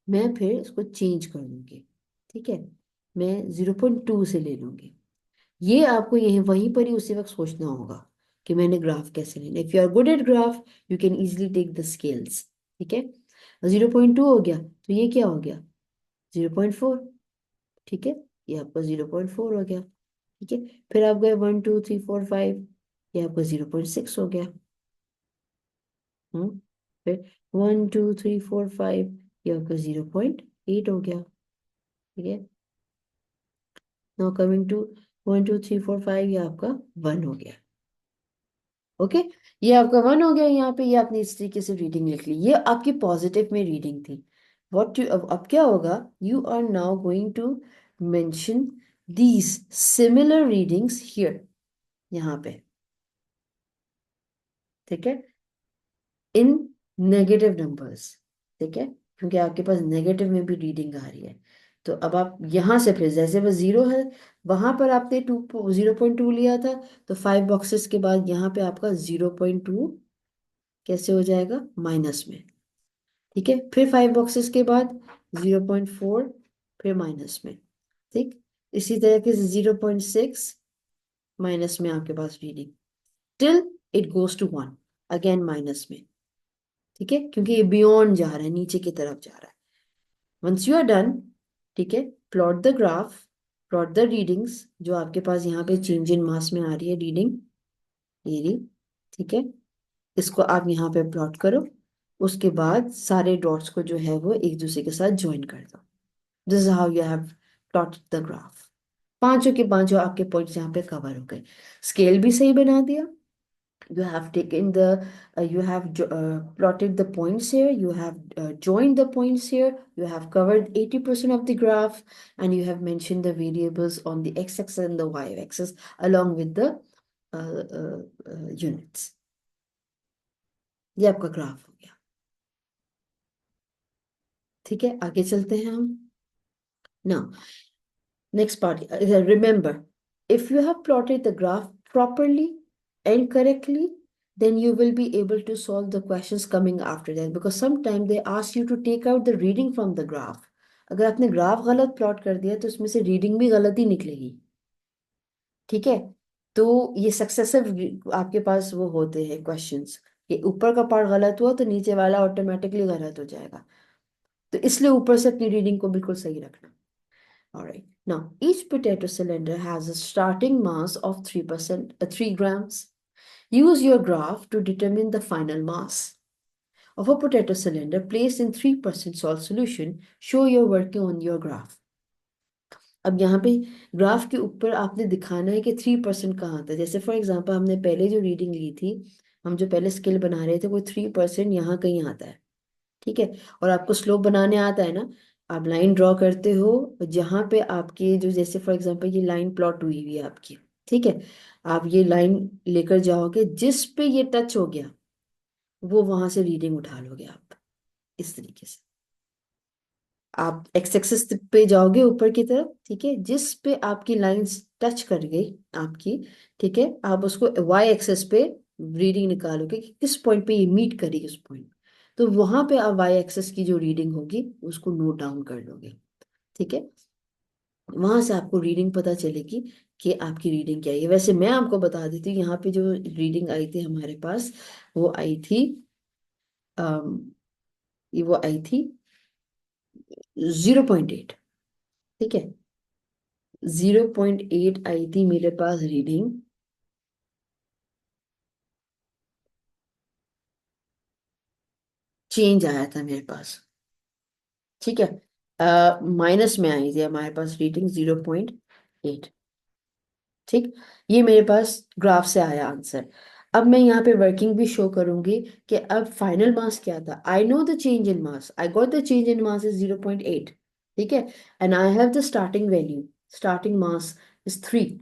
मैं फिर इसको चेंज कर दूंगी। ठीक है। मैं 0.2 से ले लूंगी। ये आपको यही वहीं पर ही उसी वक्त सोचना होगा कि मैंने ग्राफ कैसे लेना। If you are good at graph, you can easily take the scales. ठीक है। 0.2 हो गया, तो ये क्या हो गया? 0.4। ठीक है। ये आपका 0.4 हो गया। ठीक है। फिर आप गए 1 2 3 4 5, ये आपका 0.6 हो गया। फिर 1 2 3 4 5, ये आपका 0.8 हो गया। ठीक है। नाउ कमिंग टू 1 2 3 4 5, ये आपका 1 हो गया। ओके। ये आपका 1 हो गया यहाँ पे, ये आपने इस तरीके से रीडिंग लिख ली, ये आपकी पॉजिटिव में रीडिंग थी। व्हाट यू, अब क्या होगा, you are now going to mention these similar readings here, यहाँ पे। ठीक है। In negative numbers. ठीक है। क्योंकि आपके पास नेगेटिव में भी रीडिंग आ रही है, तो अब आप यहां से फिर जैसे वो 0 है, वहां पर आपने 0.2 लिया था, तो 5 बॉक्सेस के बाद यहाँ पे आपका 0.2 कैसे हो जाएगा? माइनस में। ठीक है। फिर 5 बॉक्सेस के बाद 0.4, फिर माइनस में। ठीक। इसी तरीके से 0.6 माइनस में आपके पास reading, till it goes to 1, again minus में। ठीक है। क्योंकि ये बियॉन्ड जा रहा है, नीचे की तरफ जा रहा है। वंस यू आर डन, ठीक है, plot the graph, plot the readings जो आपके पास यहाँ पे चेंज इन मास में आ रही है रीडिंग, ये रही। ठीक है। इसको आप यहाँ पे प्लॉट करो, उसके बाद सारे डॉट्स को जो है वो एक दूसरे के साथ ज्वाइन कर दो। This is how you have plot the graph. पांचों के पांचों आपके पॉइंट्स यहाँ पे कवर हो गए। स्केल भी सही बना दिया, You have taken the plotted the points here, you have joined the points here, you have covered 80% of the graph, and you have mentioned the variables on the x-axis and the y-axis along with the units. ये आपका graph हो गया। ठीक है, आगे चलते हैं हम। Now, next part, remember, if you have plotted the graph properly and correctly, then you will be able to solve the questions coming after that, because sometimes they ask you to take out the reading from the graph. अगर आपने graph गलत plot कर दिया तो उसमें से reading भी गलत ही निकलेगी। ठीक है, तो ये सक्सेसिव आपके पास वो होते हैं क्वेश्चंस, ये ऊपर का पार्ट गलत हुआ तो नीचे वाला ऑटोमेटिकली गलत हो जाएगा, तो इसलिए ऊपर से अपनी रीडिंग को बिल्कुल सही रखना। All right. Now, each potato cylinder has a starting mass of 3 grams. Use your graph to determine the final mass of a potato cylinder placed in 3% salt solution. Show your working on your graph. अब यहाँ पे graph के ऊपर आपने दिखाना है कि 3% कहाँ आता है। जैसे फॉर एग्जांपल हमने पहले जो रीडिंग ली थी, हम जो पहले स्केल बना रहे थे, वो 3% यहाँ कहीं आता है। ठीक है, और आपको स्लोप बनाने आता है ना, आप लाइन ड्रॉ करते हो जहां पे आपके जो, जैसे फॉर एग्जांपल ये लाइन प्लॉट हुई हुई है आपकी। ठीक है, आप ये लाइन लेकर जाओगे, जिस पे ये टच हो गया वो वहां से रीडिंग उठा लोगे आप, इस तरीके से। आप एक्स एक्सिस पे जाओगे ऊपर की तरफ, ठीक है, जिस पे आपकी लाइन टच कर गई आपकी, ठीक है, आप उसको वाई एक्सिस पे रीडिंग निकालोगे कि किस पॉइंट पे ये मीट करी उस पॉइंट, तो वहां पे आप वाई एक्सिस की जो रीडिंग होगी उसको नोट डाउन कर लोगे। ठीक है, वहां से आपको रीडिंग पता चलेगी कि आपकी रीडिंग क्या है। वैसे मैं आपको बता देती हूँ, यहाँ पे जो रीडिंग आई थी हमारे पास, वो आई थी ये वो आई थी 0.8। ठीक है, 0.8 आई थी मेरे पास रीडिंग, चेंज आया था मेरे पास। ठीक है, माइनस में आई थी हमारे पास रीडिंग 0.8। ठीक, ये मेरे पास ग्राफ से आया आंसर। अब मैं यहाँ पे वर्किंग भी शो करूंगी कि अब फाइनल मास क्या था। I know the change in mass, I got the change in mass is 0.8। ठीक है, and I have the starting value, starting mass is 3।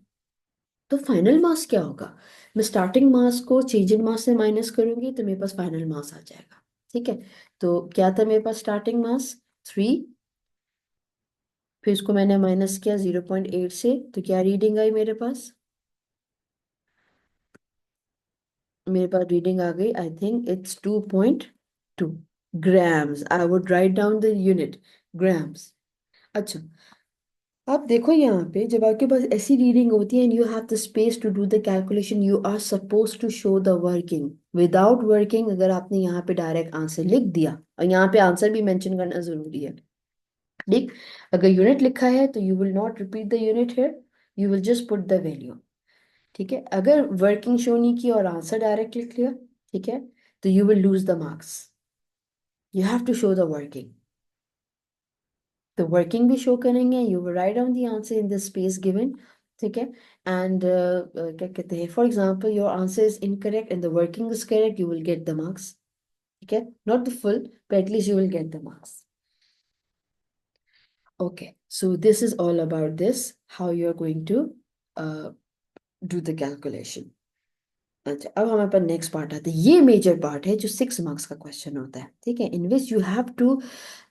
तो फाइनल मास क्या होगा, मैं स्टार्टिंग मास को चेंज इन मास से माइनस करूंगी तो मेरे पास फाइनल मास आ जाएगा। ठीक है, तो क्या था मेरे पास स्टार्टिंग मास 3, फिर इसको मैंने माइनस किया 0.8 से, तो क्या रीडिंग आई मेरे पास, मेरे पास रीडिंग आ गई, I think it's 2.2 grams. I would write down the unit, grams. अच्छा, आप देखो यहाँ पे जब आपके पास ऐसी रीडिंग होती है and you have the space to do the calculation, you are suppose to show the working. Without working अगर आपने यहाँ पे डायरेक्ट आंसर लिख दिया, और यहाँ पे आंसर भी मेंशन करना जरूरी है। ठीक, अगर यूनिट लिखा है तो you will not repeat the unit here, you will just put the value. ठीक है, अगर वर्किंग शो नहीं की और आंसर डायरेक्ट लिख लिया, ठीक है, तो you will lose the marks. You have to show the working, तो वर्किंग भी शो करेंगे, you will write down the answer in the space given. ठीक है, एंड क्या कहते हैं, for example your answer is incorrect and the working is correct, you will get the marks. ठीक है, not the full, but at least you will get the marks. Okay, so this is all about this, how you are going to do the calculation. अच्छा, अब हमारे पास next part आता है, ये major part है जो 6 मार्क्स का question होता है। ठीक है, in which you have to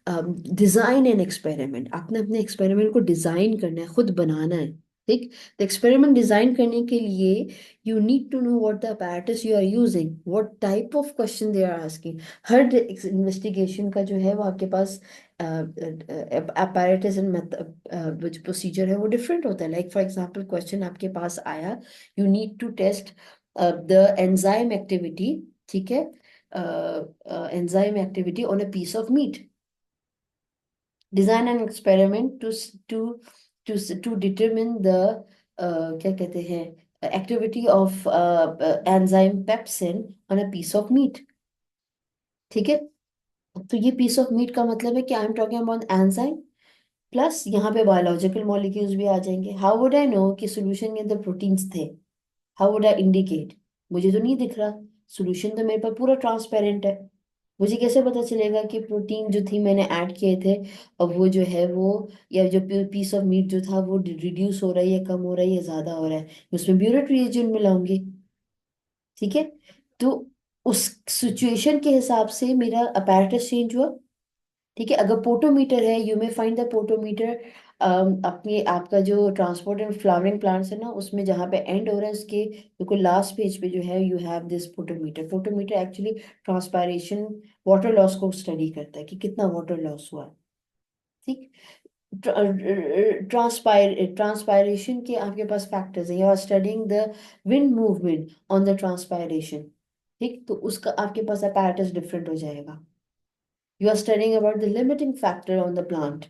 design an experiment. आपने अपने एक्सपेरिमेंट को डिजाइन करना है, खुद बनाना है। ठीक, तो एक्सपेरिमेंट डिजाइन करने के लिए you need to know what the apparatus you are using, what type of question they are asking। Her investigation का जो है वो आपके पास apparatus एंड जो प्रोसीजर है वो डिफरेंट होता है। लाइक फॉर एग्जांपल क्वेश्चन आपके पास आया, you need to test the enzyme activity, ठीक है, enzyme activity on a piece of meat। Design an experiment to determine the क्या कहते हैं activity of enzyme pepsin on a piece of meat। ठीक है, तो ये piece of meat का मतलब है कि I am talking about enzyme plus यहाँ पे बायोलॉजिकल मॉलिक्यूल्स भी आ जाएंगे। हाउ वुड आई नो कि सोल्यूशन के अंदर प्रोटीन्स थे, हाउ वुड आई इंडिकेट, मुझे तो नहीं दिख रहा, सोल्यूशन तो मेरे पास पूरा ट्रांसपेरेंट है। मुझे कैसे पता चलेगा कि प्रोटीन जो थी मैंने ऐड किए थे, अब वो जो है वो, या जो पीस ऑफ मीट जो था वो रिड्यूस हो रहा है या कम हो रहा है या ज्यादा हो रहा है, मैं उसमें ब्यूरेट रिएजेंट मिलाऊंगी। ठीक है। तो उस सिचुएशन के हिसाब से मेरा अपैरेटस चेंज हुआ। ठीक है, अगर पोटोमीटर है, you may find the potometer अपने आपका जो ट्रांसपोर्ट एंड फ्लावरिंग प्लांट्स है ना, उसमें जहाँ पे एंड हो रहा है उसके बिल्कुल लास्ट पेज पे जो है you have this potometer. Potometer actually transpiration, water loss को स्टडी करता है कि कितना वाटर लॉस हुआ है। ठीक। ट्रांसपायरेशन के आपके पास फैक्टर्स हैं, you are studying the wind movement on the transpiration. ठीक, तो उसका आपके पास अपैरेटस डिफरेंट हो जाएगा। You are studying about the limiting factor on the plant,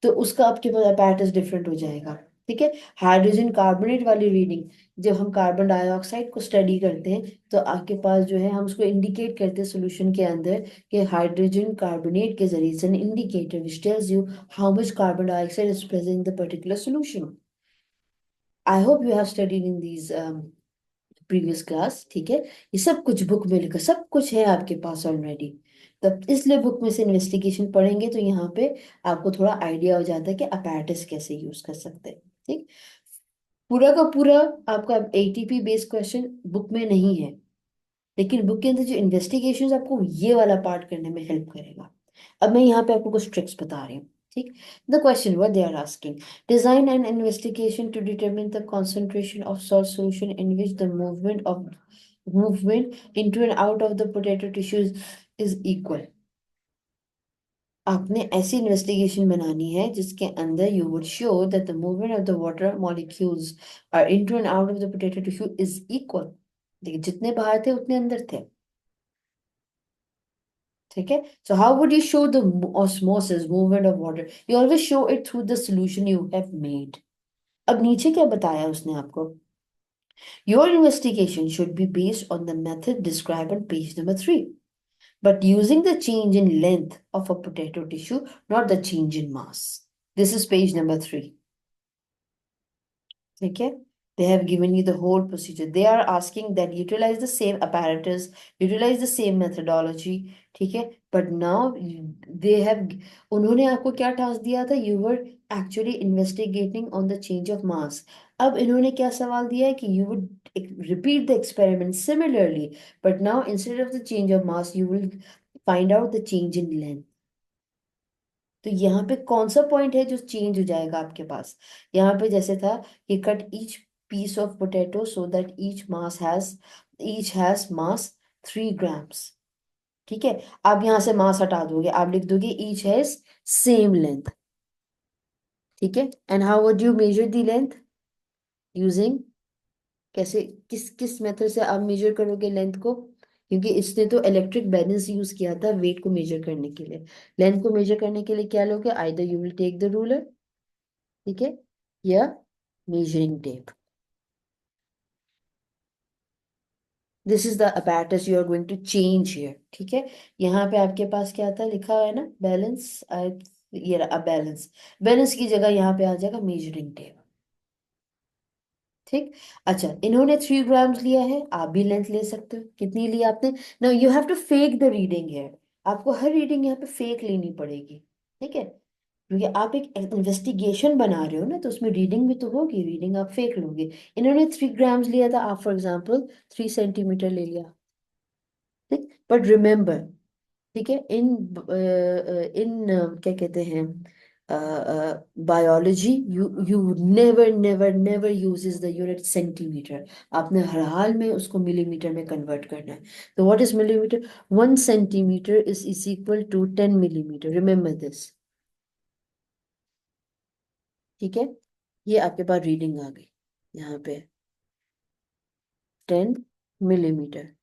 तो उसका आपके पास अपैरेटस डिफरेंट हो जाएगा। ठीक है। हाइड्रोजन कार्बोनेट वाली रीडिंग, जब हम कार्बन डाइऑक्साइड को स्टडी करते हैं तो आपके पास जो है हम उसको इंडिकेट करते हैं सोल्यूशन के अंदर कि हाइड्रोजन कार्बोनेट के जरिए से indicator which tells you how much carbon dioxide is present in the particular solution. I hope you have studied in these previous class. ठीक है, ये सब कुछ बुक में लिखा, सब कुछ है आपके पास ऑलरेडी। तब इसलिए बुक में से इन्वेस्टिगेशन पढ़ेंगे तो यहाँ पे आपको थोड़ा आइडिया हो जाता है कि अपैरेटस कैसे यूज कर सकते हैं। ठीक, पूरा का पूरा आपका एटीपी बेस्ड क्वेश्चन बुक में नहीं है, लेकिन बुक के अंदर जो इन्वेस्टिगेशन आपको ये वाला पार्ट करने में हेल्प करेगा। अब मैं यहाँ पे आपको कुछ ट्रिक्स बता रही हूँ। ठीक, the question what they are asking, design an investigation to determine the concentration of salt solution in which the movement into and out of the potato tissues is equal। आपने ऐसी इन्वेस्टिगेशन बनानी है जिसके अंदर you would show that the movement of the water molecules are into and out of the potato tissue is equal. देखिए, जितने बाहर थे उतने अंदर थे। ठीक है, so how would you show the osmosis movement of water, you always show it through the solution you have made. अब नीचे क्या बताया उसने आपको, your investigation should be based on the method describe on page number 3, but using the change in length of a potato tissue, not the change in mass. This is page number 3. Okay, they have given you the whole procedure. They are asking that utilize the same apparatus, utilize the same methodology. ठीक है, but now they have, उन्होंने आपको क्या task दिया था, you were actually investigating on the change of mass। अब इन्होंने क्या सवाल दिया है कि you would repeat the experiment similarly, but now instead of the change of mass you will find out the change in length। तो यहाँ पे कौन सा पॉइंट है जो चेंज हो जाएगा आपके पास, यहाँ पे जैसे था कि cut each piece of potato so that each has mass 3 grams. ठीक है, आप यहाँ से मास हटा दोगे, आप लिख दोगे ईच हैज सेम लेंथ। ठीक है, and how would you major the length, using, कैसे, किस किस मेथड से आप मेजर करोगे लेंथ को, क्योंकि इसने तो इलेक्ट्रिक बैलेंस यूज किया था वेट को मेजर करने के लिए। लेंथ को मेजर करने के लिए क्या लोगे, either you will take the ruler, ठीक है, या measuring tape। This is the apparatus you are going to change here। ठीक है, यहाँ पे आपके पास क्या था लिखा हुआ है ना, बैलेंस, ये रहा बैलेंस, बैलेंस की जगह यहाँ पे आ जाएगा मेजरिंग टेप। ठीक, अच्छा, इन्होंने 3 ग्राम्स लिया है, आप भी लेंथ ले सकते हो, कितनी ली आपने। Now you have to fake the reading है, आपको हर रीडिंग यहाँ पे फेक लेनी पड़ेगी। ठीक है, क्योंकि आप एक इन्वेस्टिगेशन बना रहे हो ना, तो उसमें रीडिंग भी तो होगी, रीडिंग आप फेक लोगे। इन्होंने 3 ग्राम्स लिया था, आप फॉर एग्जाम्पल 3 सेंटीमीटर ले लिया। ठीक, बट रिमेम्बर, ठीक है, इन क्या कहते हैं, biology, you you never never never uses the unit centimetre, आपने हर हाल में उसको मिलीमीटर में कन्वर्ट करना है। तो what is millimetre, 1 centimetre is equal to 10 millimetre, remember this. ठीक है, ये आपके पास रीडिंग आ गई यहाँ पे, 10 मिलीमीटर।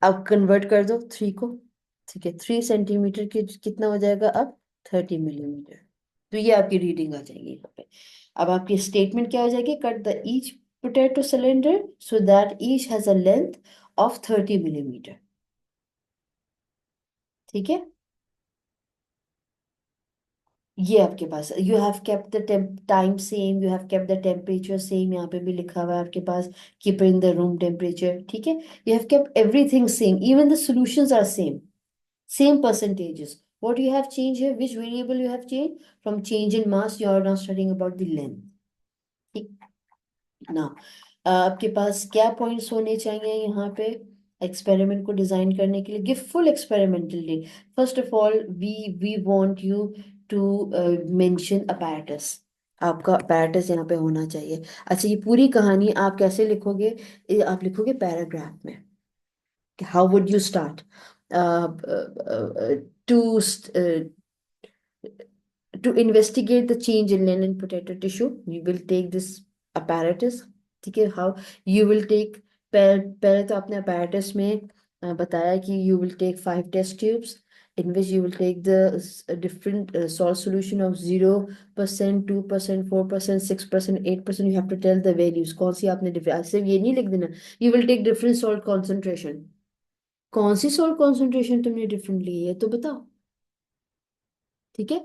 अब कन्वर्ट कर दो 3 को। ठीक है, 3 सेंटीमीटर की कितना हो जाएगा अब, 30 मिलीमीटर। तो ये आपकी रीडिंग आ जाएगी यहाँ पे। अब आपकी स्टेटमेंट क्या हो जाएगी, cut the each potato cylinder so that each has a length of 30 millimetre. ठीक है, ये आपके पास you have kept the time same, you have kept the temperature same, यहाँ पे भी लिखा हुआ है आपके पास keep in the room temperature, ठीक है। You have kept everything same, even the solutions are same, same percentages. What you have changed here, which variable you have changed? From change in mass, you are now studying about the length. ठीक ना। आपके पास क्या points होने चाहिए यहाँ पे experiment को design करने के लिए? Give full experimental day. First of all we want you to mention apparatus. आपका अपैरेटस यहाँ पे होना चाहिए। अच्छा, ये पूरी कहानी आप कैसे लिखोगे? आप लिखोगे पैराग्राफ में। How would you start? To to investigate the change in linen potato tissue, you will take this apparatus. ठीक है, how you will take, पहले तो आपने apparatus में बताया कि you will take 5 test tubes in which you will take the different salt solution of 0%, 2%, 4%, 6%, 8%. You have to tell the values कौन सी आपने सिर्फ ये नहीं लिख देना। You will take different salt concentration। कौन सी सॉल्ट कॉन्सेंट्रेशन तुमने डिफरेंट ली है तो बताओ, ठीक है।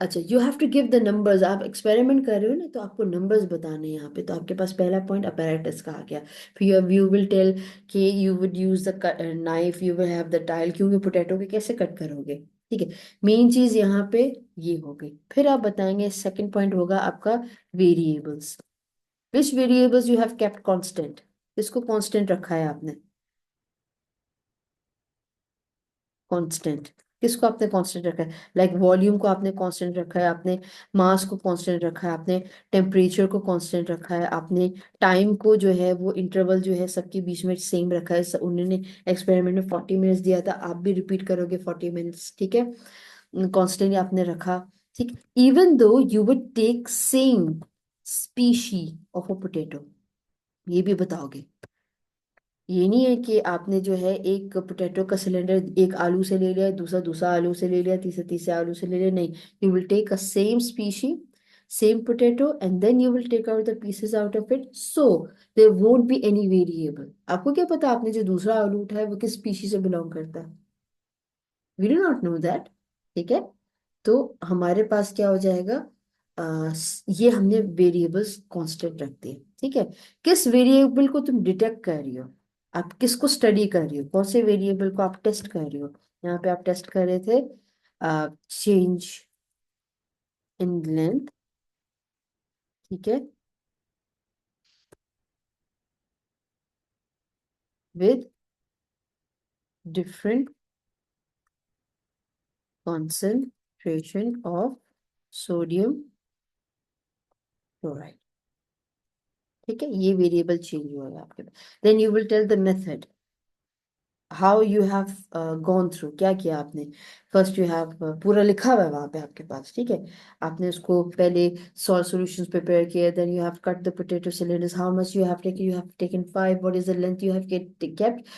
अच्छा, you have to give the numbers. आप एक्सपेरिमेंट कर रहे हो ना, तो आपको नंबर्स बताने हैं यहाँ पे। तो आपके पास पहला पॉइंट अपैरेटस का आ गया। फिर यू विल टेल कि you would use the knife, you will have the tile, क्योंकि पोटैटो के कैसे कट करोगे, ठीक है। मेन चीज यहाँ पे ये हो गई। फिर आप बताएंगे सेकंड पॉइंट होगा आपका variables. Which variables you have kept constant? इसको कांस्टेंट रखा है आपने, कांस्टेंट। किसको आपने कांस्टेंट रखा है? लाइक वॉल्यूम को आपने कांस्टेंट रखा है, आपने मास को कांस्टेंट रखा है, आपने टेम्परेचर को कांस्टेंट रखा है, आपने टाइम को जो है वो इंटरवल जो है सबके बीच में सेम रखा है। उन्होंने एक्सपेरिमेंट में 40 मिनट्स दिया था, आप भी रिपीट करोगे 40 मिनट्स, ठीक है। कांस्टेंट आपने रखा, ठीक। Even though you would take same species of a potato, ये भी बताओगे। ये नहीं है कि आपने जो है एक पोटैटो का सिलेंडर एक आलू से ले लिया, दूसरा दूसरा आलू से ले लिया, तीसरा तीसरे आलू से ले लिया, नहीं। You will take a same species, same potato, and then you will take out the pieces out of it, so there won't be any variable. आपको क्या पता आपने जो दूसरा आलू उठाया वो किस स्पीशी से बिलोंग करता है? We do not know that, ठीक है। तो हमारे पास क्या हो जाएगा? ये हमने वेरिएबल्स कांस्टेंट रख दिए, ठीक है। किस वेरिएबल को तुम डिटेक्ट कर रही हो? आप किसको स्टडी कर रही हो? कौन से वेरिएबल को आप टेस्ट कर रही हो? यहाँ पे आप टेस्ट कर रहे थे चेंज इन लेंथ, ठीक है, with different concentration of sodium chloride, ठीक है। ये वेरिएबल चेंज हुआ है आपके पास। Then you will tell the method how you have gone through, क्या किया आपने। फर्स्ट यू हैव पूरा लिखा हुआ है वहां पे आपके पास, ठीक है। आपने उसको पहले सॉल्ट सॉल्यूशंस प्रिपेयर किया, then you have cut the potato cylinders, how much you have taken 5, what is the length you have kept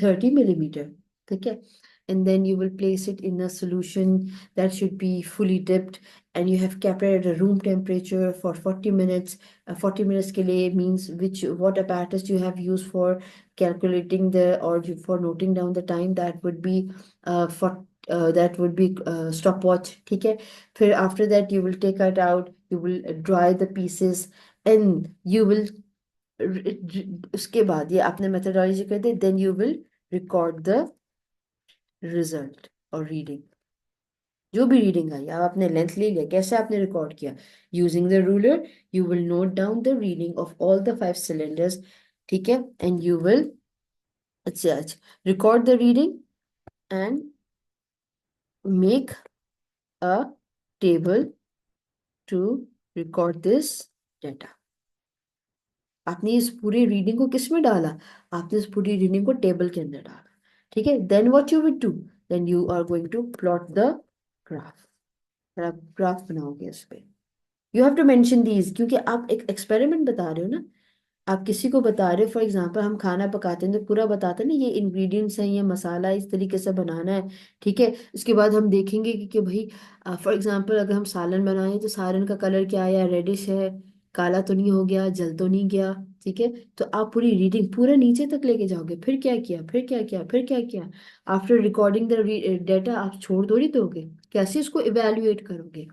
30 millimeter, ठीक है। And then you will place it in a solution that should be fully dipped, and you have kept it at a room temperature for 40 minutes. 40 minutes के लिए means which what apparatus you have used for calculating the, or for noting down the time, that would be for that would be stopwatch, ठीक है। फिर after that you will take it out, you will dry the pieces, and you will उसके बाद ये आपने methodology कर दे, then you will record the result और reading, जो भी रीडिंग आई। अब आपने लेंथ ले लिया, कैसे आपने रिकॉर्ड किया? Using the ruler, you will note down the reading of all the 5 cylinders, ठीक है। एंड यू विल अच्छा record the reading and make a table to record this data। आपने इस पूरी रीडिंग को किस में डाला? आपने इस पूरी रीडिंग को टेबल के अंदर डाला, ठीक है। Then what you will do, then you are going to plot the graph. फिर आप ग्राफ बनाओगे इस पे। You have to mention these, क्योंकि आप एक एक्सपेरिमेंट बता रहे हो ना। आप किसी को बता रहे हो, फॉर एग्जांपल हम खाना पकाते हैं तो पूरा बताते हैं ना, ये इंग्रेडिएंट्स हैं, ये मसाला इस तरीके से बनाना है, ठीक है। उसके बाद हम देखेंगे कि भाई फॉर एग्जांपल अगर हम सालन बनाएं तो सालन का कलर क्या आया, रेडिश है, काला तो नहीं हो गया, जल तो नहीं गया, ठीक है। तो आप पूरी रीडिंग पूरा नीचे तक लेके जाओगे, फिर क्या किया, फिर क्या किया, फिर क्या किया। आफ्टर रिकॉर्डिंग द डेटा आप छोड़ थोड़ी दोगे, कैसे इसको इवेल्युएट करोगे?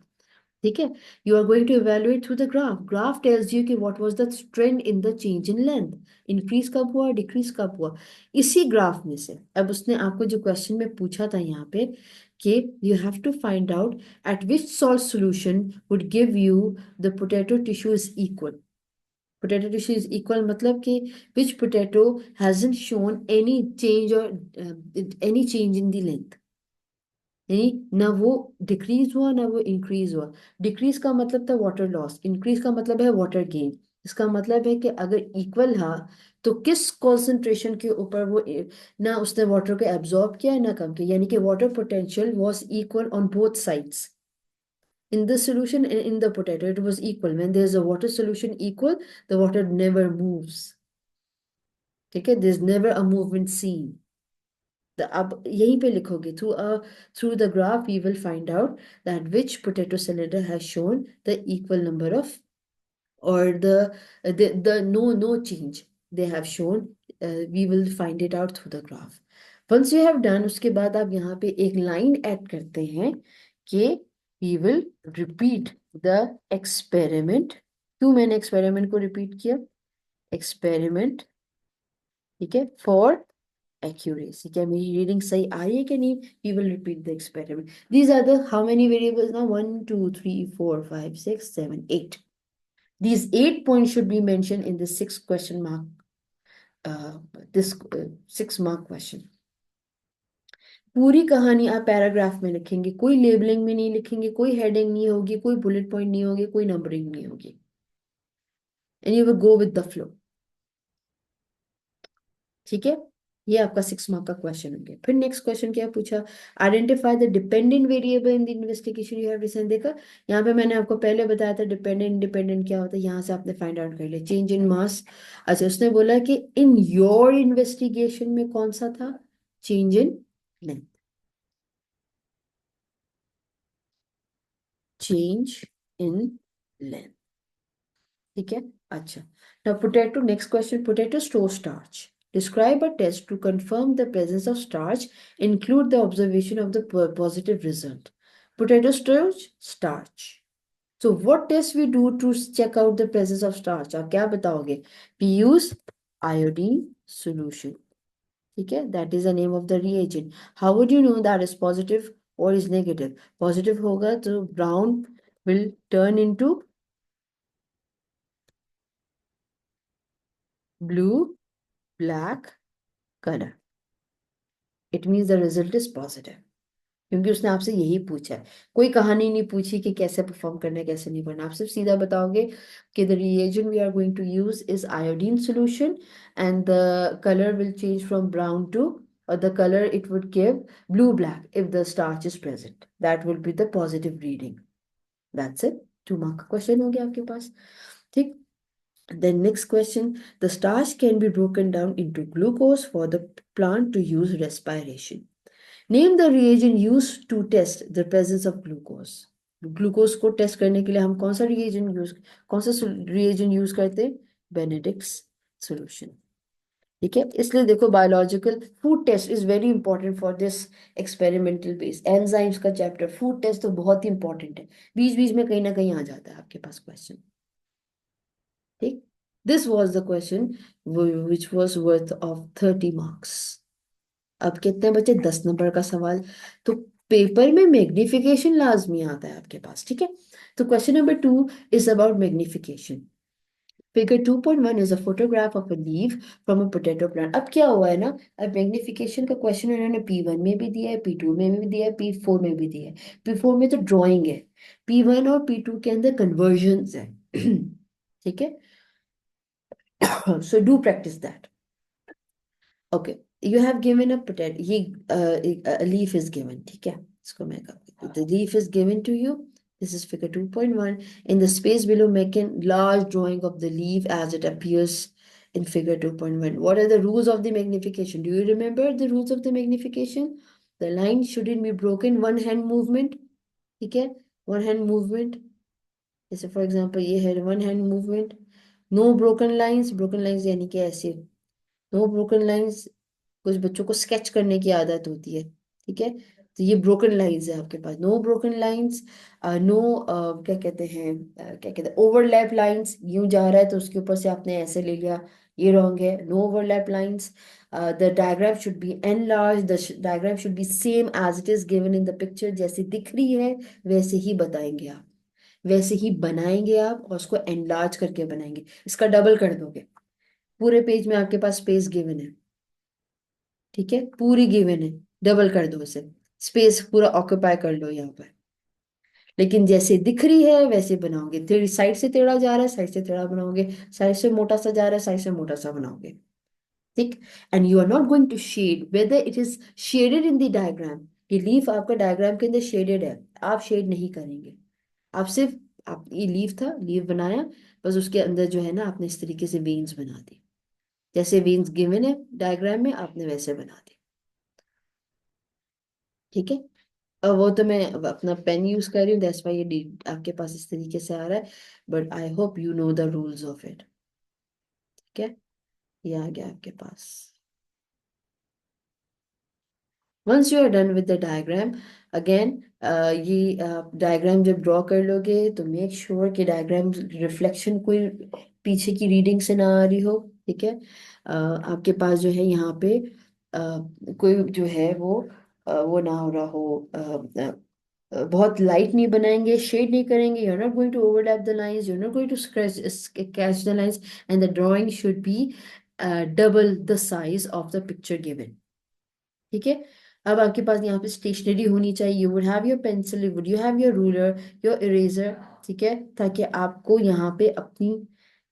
ठीक है, you are going to evaluate through the graph. Graph tells you कि what was the trend in the change in length, increase कब हुआ, डिक्रीज कब हुआ. इसी ग्राफ में से अब उसने आपको जो क्वेश्चन में पूछा था यहाँ पे कि you have to find out at which salt solution would give you the potato tissue is equal. Potato tissue is equal मतलब कि which potato hasn't shown any change or any change in the length. यानी ना वो decrease हुआ ना वो increase हुआ. Decrease का मतलब था वाटर लॉस, इंक्रीज का मतलब है वाटर गेन. इसका मतलब है कि अगर इक्वल था तो किस कॉन्सेंट्रेशन के ऊपर वो ना उसने वाटर को एब्जॉर्ब किया ना कम किया, यानी कि water potential was equal on both sides. In the solution and in the potato, it was equal. When there's a water solution equal, the water never moves. ठीक है, there's never a movement seen. अब यहीं पे लिखोगे through the graph we will find out that which potato cylinder has shown the equal number of or the no change they have shown. We will find it out through the graph. Once you have done, उसके बाद आप यहाँ पे एक line add करते हैं कि we will repeat the experiment. क्यों मैंने experiment को repeat किया? Experiment, ठीक है, for accuracy. क्या मेरी रीडिंग सही आ रही है कि नहीं? We will repeat the experiment. These are the how many variables now? 1 2 3 4 5 6 7 8. These 8 points should be mentioned in the 6 question mark. This 6 mark question. पूरी कहानी आप पैराग्राफ में लिखेंगे, कोई लेबलिंग में नहीं लिखेंगे, कोई हेडिंग नहीं होगी, कोई बुलेट पॉइंट नहीं होगी, कोई नंबरिंग नहीं होगी. And you will go with the flow. ठीक है, ये आपका 6 मार्क का क्वेश्चन हो गया. फिर नेक्स्ट क्वेश्चन क्या पूछा? Identify the dependent variable in the investigation you have recent. देखा यहाँ पे मैंने आपको पहले बताया था डिपेंडेंट इंडिपेंडेंट क्या होता है, यहाँ से आपने फाइंड आउट कर लिया. Change in mass. अच्छा, उसने बोला कि इन योर इन्वेस्टिगेशन में कौन सा था? Change in length. Change in length. ठीक है. अच्छा, now potato, next question, potato store starch. Describe a test to confirm the presence of starch. Include the observation of the positive result. Potato storage starch. So what test we do to check out the presence of starch? आप क्या बताओगे? We use iodine solution. ठीक है, that is the name of the reagent. How would you know that is positive or is negative? Positive होगा तो brown will turn into blue black color. It means the result is positive. क्योंकि उसने आपसे यही पूछा है, कोई कहानी नहीं पूछी कि कैसे परफॉर्म करना है कैसे नहीं करना. आप सिर्फ सीधा बताओगे कि the reagent we are going to use is iodine solution and the color will change from brown to or the color it would give blue black if the starch is present. That will be the positive reading. That's it. 2 mark का question हो गया आपके पास. ठीक. Then next question, the starch can be broken down into glucose for the plant to use respiration. Name the reagent used to test the presence of glucose. Glucose को test करने के लिए हम कौन सा रिएजेंट यूज करते हैं? Benedict's solution. ठीक है, इसलिए देखो biological food test is very important for this experimental base. Enzymes का चैप्टर फूड टेस्ट तो बहुत ही इंपॉर्टेंट है, बीच बीच में कहीं ना कहीं आ जाता है आपके पास क्वेश्चन. ठीक, this was the question which was worth of 30 marks. अब कितने बचे? 10 नंबर का सवाल. तो पेपर में मैग्निफिकेशन लाजमी आता है आपके पास. ठीक है, तो question number 2 is about magnification. Figure 2.1 is a photograph of a leaf from a potato plant. अब क्या हुआ है ना, अब मैग्निफिकेशन का क्वेश्चन उन्होंने P1 में भी दिया है, P2 में भी दिया है, P4 में भी दिया है. P4 में तो ड्राइंग है, P1 और P2 के अंदर कन्वर्जन्स है. ठीक है, so do practice that. Okay, you have given a potato, ये लीफ इज गिवन. ठीक है, इसको मैं the leaf is given to you. This is figure 2.1. In the space below, make a large drawing of the leaf as it appears in figure 2.1. What are the rules of the magnification? Do you remember the rules of the magnification? The line shouldn't be broken. One hand movement. ठीक है, one hand movement. जैसे for example ये है one hand movement. No broken lines. Broken lines यानी कि ऐसे no broken lines. कुछ बच्चों को स्केच करने की आदत होती है. ठीक है, तो ये ब्रोकन लाइंस है आपके पास, नो ब्रोकन लाइंस, नो क्या कहते हैं क्या कहते हैं ओवरलैप लाइंस, यूं जा रहा है तो उसके ऊपर से आपने ऐसे ले लिया, ये रॉन्ग है, no overlap lines. The diagram should be enlarge, the diagram should be same as it is given in the picture, जैसे दिख रही है वैसे ही बताएंगे आप, वैसे ही बनाएंगे आप, और उसको एनलार्ज करके बनाएंगे, इसका डबल कर दोगे। पूरे पेज में आपके पास स्पेस गिवन है, ठीक है, पूरी गिवन है, डबल कर दो उसे, स्पेस पूरा ऑक्यूपाई कर लो यहाँ पर, लेकिन जैसे दिख रही है वैसे बनाओगे, तेरी साइड से टेढ़ा जा रहा है साइड से टेढ़ा बनाओगे, साइड से मोटा सा जा रहा है साइड से मोटा सा बनाओगे, ठीक। And you are not going to shade whether it is shaded in the diagram, ये लीफ आपका डायग्राम के अंदर शेडेड है, आप शेड नहीं करेंगे, आप सिर्फ, आप ये लीफ था, लीफ बनाया, बस उसके अंदर जो है ना आपने इस तरीके से वेन्स बना दी, जैसे वेन्स गिवन है डायग्राम में आपने वैसे बना दी, ठीक है। अब वो तो मैं अब अपना पेन यूज कर रही हूँ, दैट्स व्हाई ये आपके पास इस तरीके से आ रहा है, but I hope you know the rules of it, ठीक है, ये आ गया आपके पास। Once you are done with the diagram, again ये डायग्राम जब ड्रॉ कर लोगे तो मेक श्योर कि डायग्राम रिफ्लेक्शन कोई पीछे की रीडिंग से ना आ रही हो, ठीक है। आपके पास जो है यहाँ पे कोई जो है वो ना हो रहा हो, बहुत लाइट नहीं बनाएंगे, शेड नहीं करेंगे, you are not going to overlap the lines, you are not going to catch the lines, and the drawing should be double the size of the picture given, ठीक है। अब आपके पास यहाँ पे स्टेशनरी होनी चाहिए, you would have your pencil, would you have your ruler, your eraser, ठीक है, ताकि आपको यहाँ पे अपनी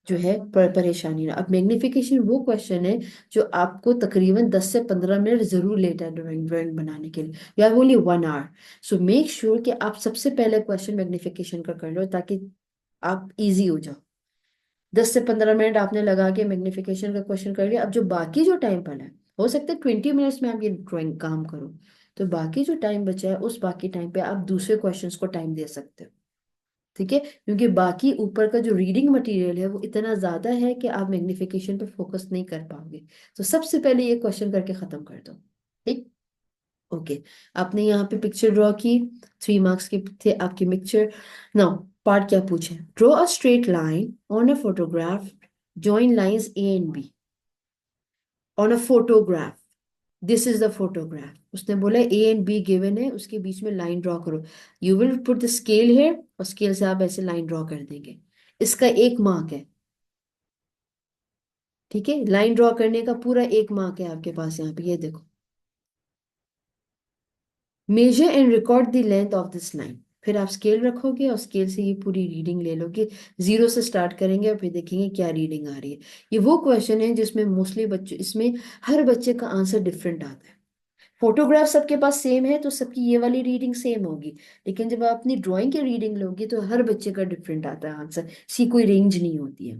जो है परेशानी ना। अब मैग्निफिकेशन वो क्वेश्चन है जो आपको तकरीबन 10 से 15 मिनट जरूर लेता है ड्राइंग बनाने के लिए, you have only 1 hour, so make sure कि आप सबसे पहले क्वेश्चन मैग्निफिकेशन का कर लो ताकि आप इजी हो जाओ। 10 से 15 मिनट आपने लगा के मैग्निफिकेशन का क्वेश्चन कर लिया, अब जो बाकी जो टाइम पड़ा है, हो सकता है 20 मिनट्स में आप ये ड्राइंग काम करो, तो बाकी जो टाइम बचा है उस बाकी टाइम पे आप दूसरे क्वेश्चंस को टाइम दे सकते हो, ठीक है, क्योंकि बाकी ऊपर का जो रीडिंग मटेरियल है वो इतना ज्यादा है कि आप मैग्निफिकेशन पे फोकस नहीं कर पाओगे, तो सबसे पहले ये क्वेश्चन करके खत्म कर दो, ठीक। ओके, आपने यहाँ पे पिक्चर ड्रॉ की, 3 मार्क्स के थे आपकी पिक्चर। नाउ पार्ट क्या पूछे, draw a straight line on a photograph, join lines A and be on a photograph, this is the photograph, उसने बोला ए एंड बी गिवन है, उसके बीच में लाइन ड्रॉ करो, you will put the scale here, और scale से आप ऐसे लाइन ड्रॉ कर देंगे, इसका 1 मार्क है, ठीक है, लाइन ड्रॉ करने का पूरा 1 मार्क है आपके पास यहाँ पे, ये देखो, measure and record the length of this line, फिर आप स्केल रखोगे और स्केल से ये पूरी रीडिंग ले लोगे, 0 से स्टार्ट करेंगे और फिर देखेंगे क्या रीडिंग आ रही है। ये वो क्वेश्चन है जिसमें मोस्टली बच्चे, इसमें हर बच्चे का आंसर डिफरेंट आता है, फोटोग्राफ सबके पास सेम है तो सबकी ये वाली रीडिंग सेम होगी, लेकिन जब आप अपनी ड्राइंग की रीडिंग लोगे तो हर बच्चे का डिफरेंट आता है आंसर, सी कोई रेंज नहीं होती है।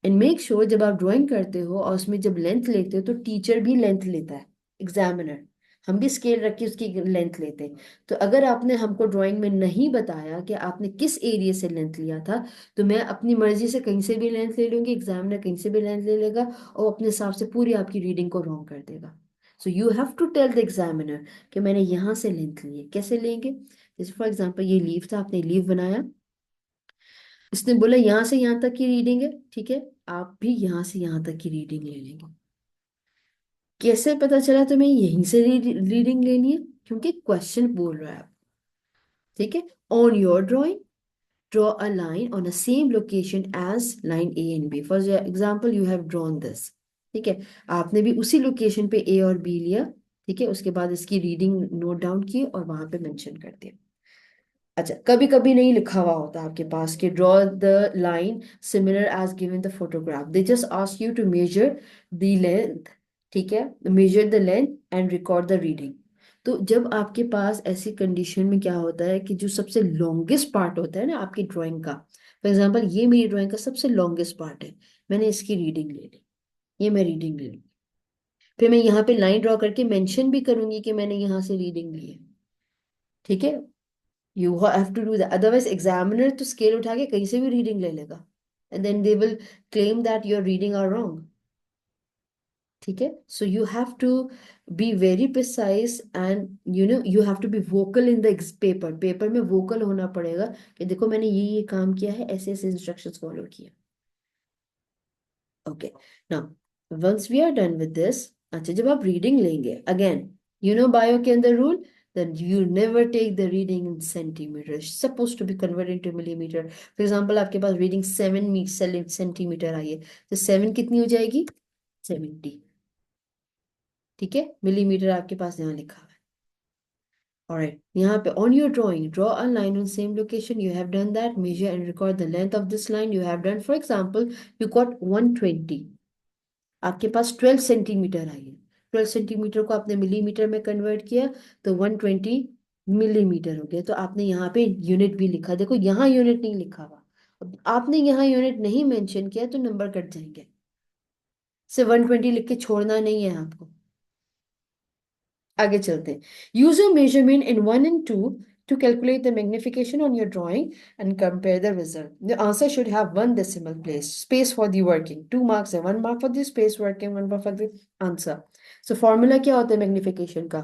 एंड मेक श्योर जब आप ड्राइंग करते हो और उसमें जब लेंथ लेते हो तो टीचर भी लेंथ लेता है, एग्जामिनर, हम भी स्केल रख के उसकी लेंथ लेते हैं, तो अगर आपने हमको ड्राइंग में नहीं बताया कि आपने किस एरिया से लेंथ लिया था, तो मैं अपनी मर्जी से कहीं से भी लेंथ ले लूंगी, एग्जामिनर कहीं से भी लेंथ ले लेगा और अपने हिसाब से पूरी आपकी रीडिंग को रॉन्ग कर देगा। So you have to tell the examiner कि मैंने यहाँ से लेंथ ली है, कैसे लेंगे, जैसे फॉर एग्जाम्पल ये लीव था, आपने लीव बनाया, इसने बोला यहाँ से यहाँ तक की रीडिंग है, ठीक है, आप भी यहाँ से यहाँ तक की रीडिंग ले लेंगे, कैसे पता चला तुम्हें यहीं से रीडिंग लेनी है, क्योंकि क्वेश्चन बोल रहा है आप, ठीक है, on your drawing draw a line on the same location as line A and B, for example you have drawn this, ठीक है, आपने भी उसी लोकेशन पे A और B लिया, ठीक है, उसके बाद इसकी रीडिंग नोट डाउन की और वहां पे मेंशन कर दिया। अच्छा, कभी कभी नहीं लिखा हुआ होता आपके पास कि draw the line similar as given the photograph, they just ask you to measure the length, ठीक है, measure the length and record the reading. तो जब आपके पास ऐसी कंडीशन में क्या होता है कि जो सबसे लॉन्गेस्ट पार्ट होता है ना आपकी ड्राइंग का, फॉर एग्जाम्पल ये मेरी ड्राइंग का सबसे लॉन्गेस्ट पार्ट है, मैंने इसकी रीडिंग ले ली, ये मैं रीडिंग ले लूँ, फिर मैं यहाँ पे लाइन ड्रॉ करके मेंशन भी करूंगी कि मैंने यहाँ से रीडिंग ली है, ठीक है, you have to do that, otherwise examiner तो स्केल उठा के कहीं से भी रीडिंग ले लेगा, and then they will claim that your reading are wrong. ठीक है, so you have to be very precise and you have to be vocal in the paper, paper में वोकल होना पड़ेगा कि देखो मैंने ये काम किया है, ऐसे ऐसे इंस्ट्रक्शंस फॉलो किया। Okay, now once we are done with this, अच्छा जब आप रीडिंग लेंगे अगेन, बायो के अंदर rule, then you never take the reading in centimeter. It's supposed to be converted into millimeter. For example, आपके पास reading 7 centimetre आई है, तो 7 कितनी हो जाएगी? 70। ठीक है, मिलीमीटर आपके पास यहाँ लिखा हुआ है। Alright, यहाँ पे on your drawing, draw a line on same location. You have done that. Measure and record the length of this line. You have done, for example, you got 120. आपके पास 12 सेंटीमीटर आई है, 12 centimetre को आपने millimetre में convert किया, तो 120 millimetre हो गया। तो आपने यहाँ पे यूनिट भी लिखा, देखो यहाँ यूनिट नहीं लिखा हुआ, अब आपने यहाँ यूनिट नहीं मेंशन किया तो नंबर कट जाएंगे। सिर्फ 120 लिख के छोड़ना नहीं है आपको। आगे चलते हैं। Use your measurement in 1 and 2 to calculate the magnification on your drawing and compare the result. The answer should have one decimal place space for the working, 2 marks and 1 mark for the space working, 1 mark for the answer. So formula क्या होता है magnification का?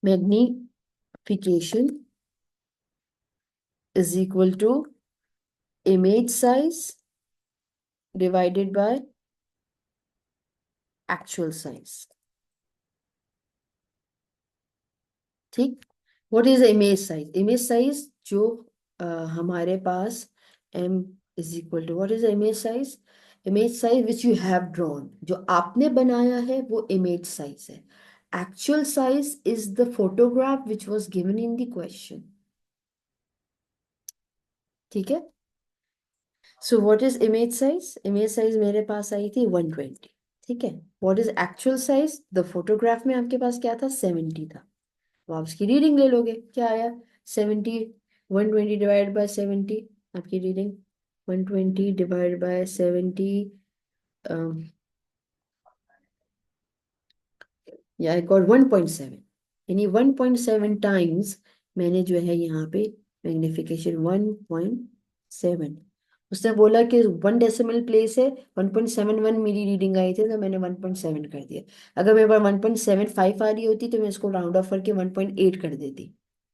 Magnification is equal to image size divided by actual size. ठीक, what is image size? Image size जो हमारे पास m is equal to, what is image size? Image size which you have drawn, जो आपने बनाया है वो इमेज साइज है। Actual size is the photograph which was given in the question. ठीक है, so what is image size? Image size मेरे पास आई थी 120। ठीक है, what is actual size? The photograph में आपके पास क्या था? 70 था। तो आप उसकी रीडिंग ले लोगे, क्या आया? 70, 120 डिवाइड बाय 70, आपकी रीडिंग 120 डिवाइड बाय 70, या आई गॉट 1.7, यानी 1.7 टाइम्स मैंने जो है यहाँ पे मैग्निफिकेशन 1.7। उसने बोला कि 1 डेसिमल प्लेस है, 1.71 मेरी रीडिंग आई थी तो मैंने 1.7 कर दिया। अगर मेरे पास 1.75 आ रही होती तो मैं इसको राउंड ऑफ करके 1.8 कर देती।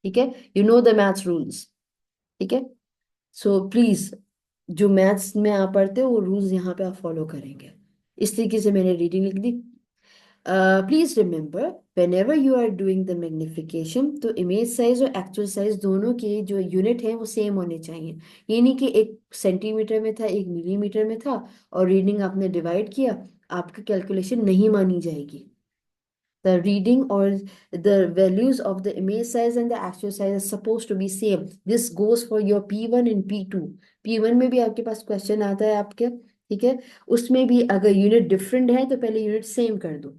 ठीक है, you know the maths rules. ठीक है, सो प्लीज जो मैथ्स में आप पढ़ते हो वो रूल्स यहाँ पे आप फॉलो करेंगे। इस तरीके से मैंने रीडिंग लिख दी। Please remember whenever you are doing the magnification, तो इमेज साइज और एक्चुअल साइज दोनों के जो यूनिट है वो सेम होने चाहिए। ये नहीं कि एक सेंटीमीटर में था, एक मिलीमीटर में था और रीडिंग आपने डिवाइड किया, आपकी कैलकुलेशन नहीं मानी जाएगी। The reading or the values of the image size and the actual size is supposed to be same. This goes for your P1 and P2. P1 में भी आपके पास क्वेश्चन आता है आपके, ठीक है, उसमें भी अगर यूनिट डिफरेंट है तो पहले यूनिट सेम कर दो।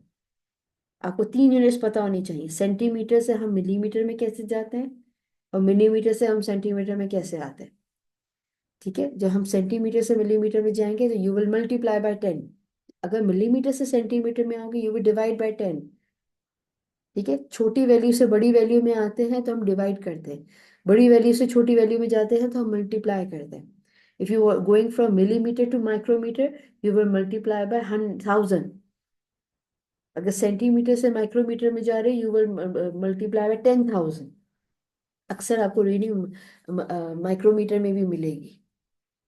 आपको 3 यूनिट्स पता होनी चाहिए, सेंटीमीटर से हम मिलीमीटर में कैसे जाते हैं और मिलीमीटर से हम सेंटीमीटर में कैसे आते हैं। ठीक है, जब हम सेंटीमीटर से मिलीमीटर में जाएंगे तो यू विल मल्टीप्लाई बाय 10। अगर मिलीमीटर से सेंटीमीटर में आओगे यू विल डिवाइड बाय 10। ठीक है, छोटी वैल्यू से बड़ी वैल्यू में आते हैं तो हम डिवाइड करते हैं, बड़ी वैल्यू से छोटी वैल्यू में जाते हैं तो हम मल्टीप्लाई करते हैं। If you are going from millimetre to micrometre you will multiply by 1000। अगर सेंटीमीटर से माइक्रोमीटर में जा रहे यू विल मल्टीप्लाई बाय 10,000। अक्सर आपको रीडिंग माइक्रोमीटर में भी मिलेगी,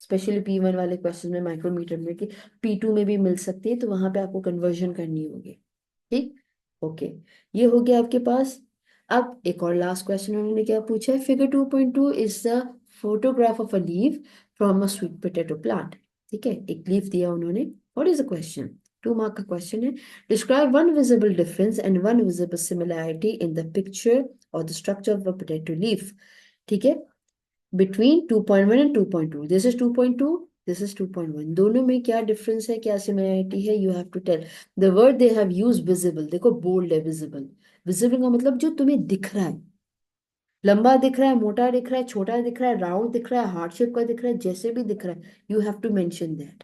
स्पेशली P1 वाले क्वेश्चन में माइक्रोमीटर में, कि P2 में भी मिल सकती है, तो वहां पे आपको कन्वर्जन करनी होगी। ठीक, ओके, ये हो गया आपके पास। अब एक और लास्ट क्वेश्चन उन्होंने क्या पूछा है? Figure 2.2 is the photograph of a leaf from a sweet potato plant. ठीक है, एक लीफ दिया उन्होंने, what is the question? 2 mark का क्वेश्चन है। Describe one visible difference and one visible similarity in the picture और the structure of a potato leaf. ठीक है, between 2.1 and 2.2, this is 2.2, this is 2.1, दोनों में क्या डिफरेंस है, क्या सिमिलरिटी है, you have to tell. The word they have use visible, देखो बोल्ड है विजिबल। विजिबल का मतलब जो तुम्हें दिख रहा है, लंबा दिख रहा है, मोटा दिख रहा है, छोटा दिख रहा है, राउंड दिख रहा है, हार्ट शेप का दिख रहा है, जैसे भी दिख रहा है, you have to mention that.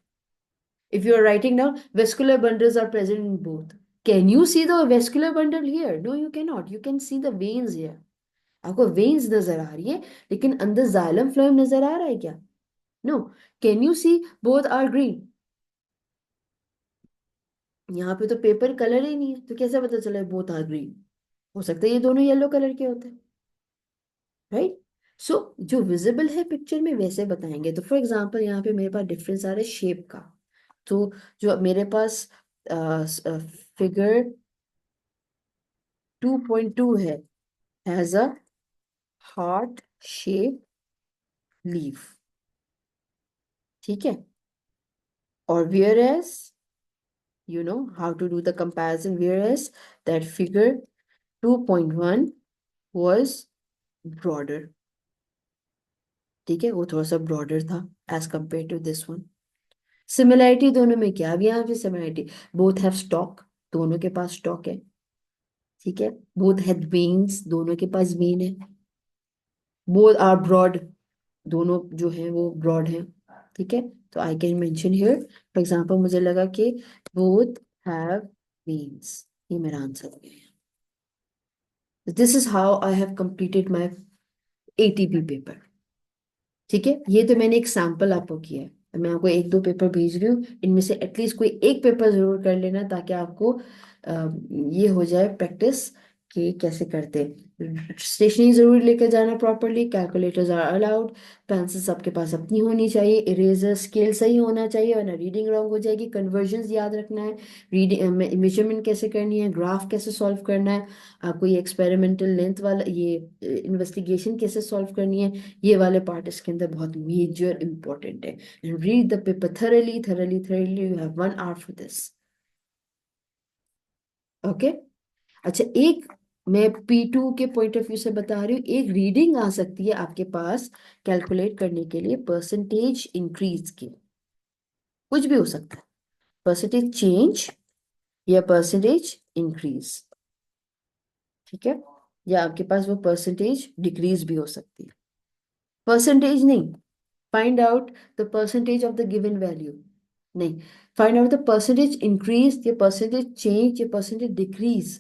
If you are writing down vascular bundles are present in both, can you see the vascular bundle here? No you can not, you can see the veins here. आपको veins नजर आ रही है लेकिन अंदर xylem phloem नजर आ रहा है क्या? No. Can you see both are green? यहाँ पे तो पेपर कलर ही नहीं है, तो कैसे पता चले बोथ आर ग्रीन? हो सकता है ये दोनों येलो कलर के होते हैं, राइट? सो जो विजिबल है पिक्चर में वैसे बताएंगे। तो फॉर एग्जांपल यहाँ पे मेरे पास डिफरेंस आ रहा है शेप का। तो जो मेरे पास फिगर 2.2 है, has a heart shape leaf, ठीक है? और whereas you know how to do the comparison, whereas that figure 2.1 was broader, ठीक है? वो थोड़ा सा ब्रॉडर था as compare to this one. Similarity दोनों में क्या? अब यहाँ पे सिमिलैरिटी, बोथ हैव स्टॉक, दोनों के पास स्टॉक है, ठीक है? बोथ हैव वेन्स, दोनों के पास वेन है। बोथ आर ब्रॉड, दोनों जो है वो ब्रॉड है, ठीक है? तो I can mention here for example, मुझे लगा कि बोथ हैव वेन्स, ये मेरा आंसर हो गया। This is how I have completed my ATP paper, ठीक है? ये तो मैंने एक सैंपल आपको किया है, मैं आपको एक दो पेपर भेज रही हूँ, इनमें से एटलीस्ट कोई एक पेपर जरूर कर लेना, ताकि आपको ये हो जाए प्रैक्टिस कि कैसे करते। स्टेशनरी जरूर लेकर जाना properly, calculators are allowed, pencils आपके पास अपनी होनी चाहिए, इरेजर स्केल सही होना चाहिए वरना रीडिंग रॉन्ग हो जाएगी, कन्वर्जन्स याद रखना है, रीडिंग मेजरमेंट कैसे करनी है, ग्राफ कैसे सॉल्व करना है, आपको ये एक्सपेरिमेंटल लेंथ वाला ये इन्वेस्टिगेशन कैसे सॉल्व करनी है, ये वाले पार्ट इसके अंदर बहुत मेजर इंपॉर्टेंट है। And read the paper thoroughly thoroughly thoroughly, you have 1 hour for this, okay? अच्छा, एक मैं P2 के पॉइंट ऑफ व्यू से बता रही हूँ, एक रीडिंग आ सकती है आपके पास कैलकुलेट करने के लिए परसेंटेज इंक्रीज की, कुछ भी हो सकता है, परसेंटेज चेंज या परसेंटेज इंक्रीज, ठीक है? या आपके पास वो परसेंटेज डिक्रीज भी हो सकती है। परसेंटेज नहीं, find out the percentage of the given value, नहीं, find out the percentage increase या परसेंटेज चेंज या percentage decrease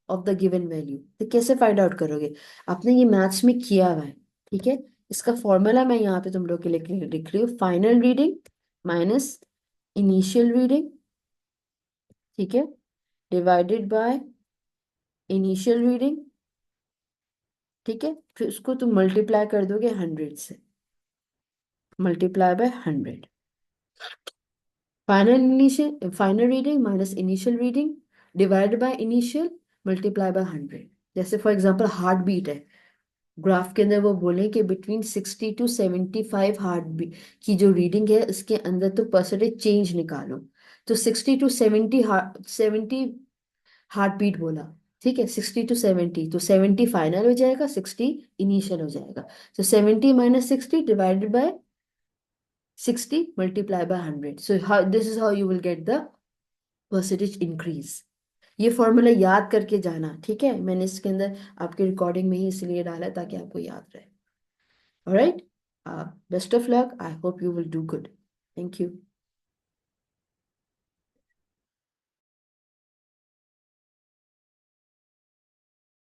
of the given value. तो कैसे फाइंड आउट करोगे? आपने ये मैथ्स में किया हुआ है, ठीक है? इसका फॉर्मूला मैं यहाँ पे तुम लोग के लिए लिख रही हूँ, final reading minus initial reading, ठीक है, डिवाइडेड बाय इनिशियल रीडिंग, ठीक है? फिर उसको तुम मल्टीप्लाई कर दोगे 100 से, multiply by 100, final reading minus initial reading divide by initial multiply by 100। जैसे फॉर एग्जांपल हार्ट बीट है, ग्राफ के अंदर वो बोले कि बिटवीन 60 to 75 हार्ट बीट की जो रीडिंग है, इसके अंदर तो परसेंटेज चेंज निकालो। तो 60 to 70 हार्ट बीट बोला, ठीक है? 60 to 70, तो 70 फाइनल हो जाएगा, 60 इनिशियल हो जाएगा। तो 70 minus 60 divided by 60 multiplied by 100, so this is how you will get the percentage increase। ये फॉर्मूला याद करके जाना, ठीक है? मैंने इसके अंदर आपके रिकॉर्डिंग में ही इसलिए डाला है ताकि आपको याद रहे। Alright, best of luck, I hope you will do good, thank you.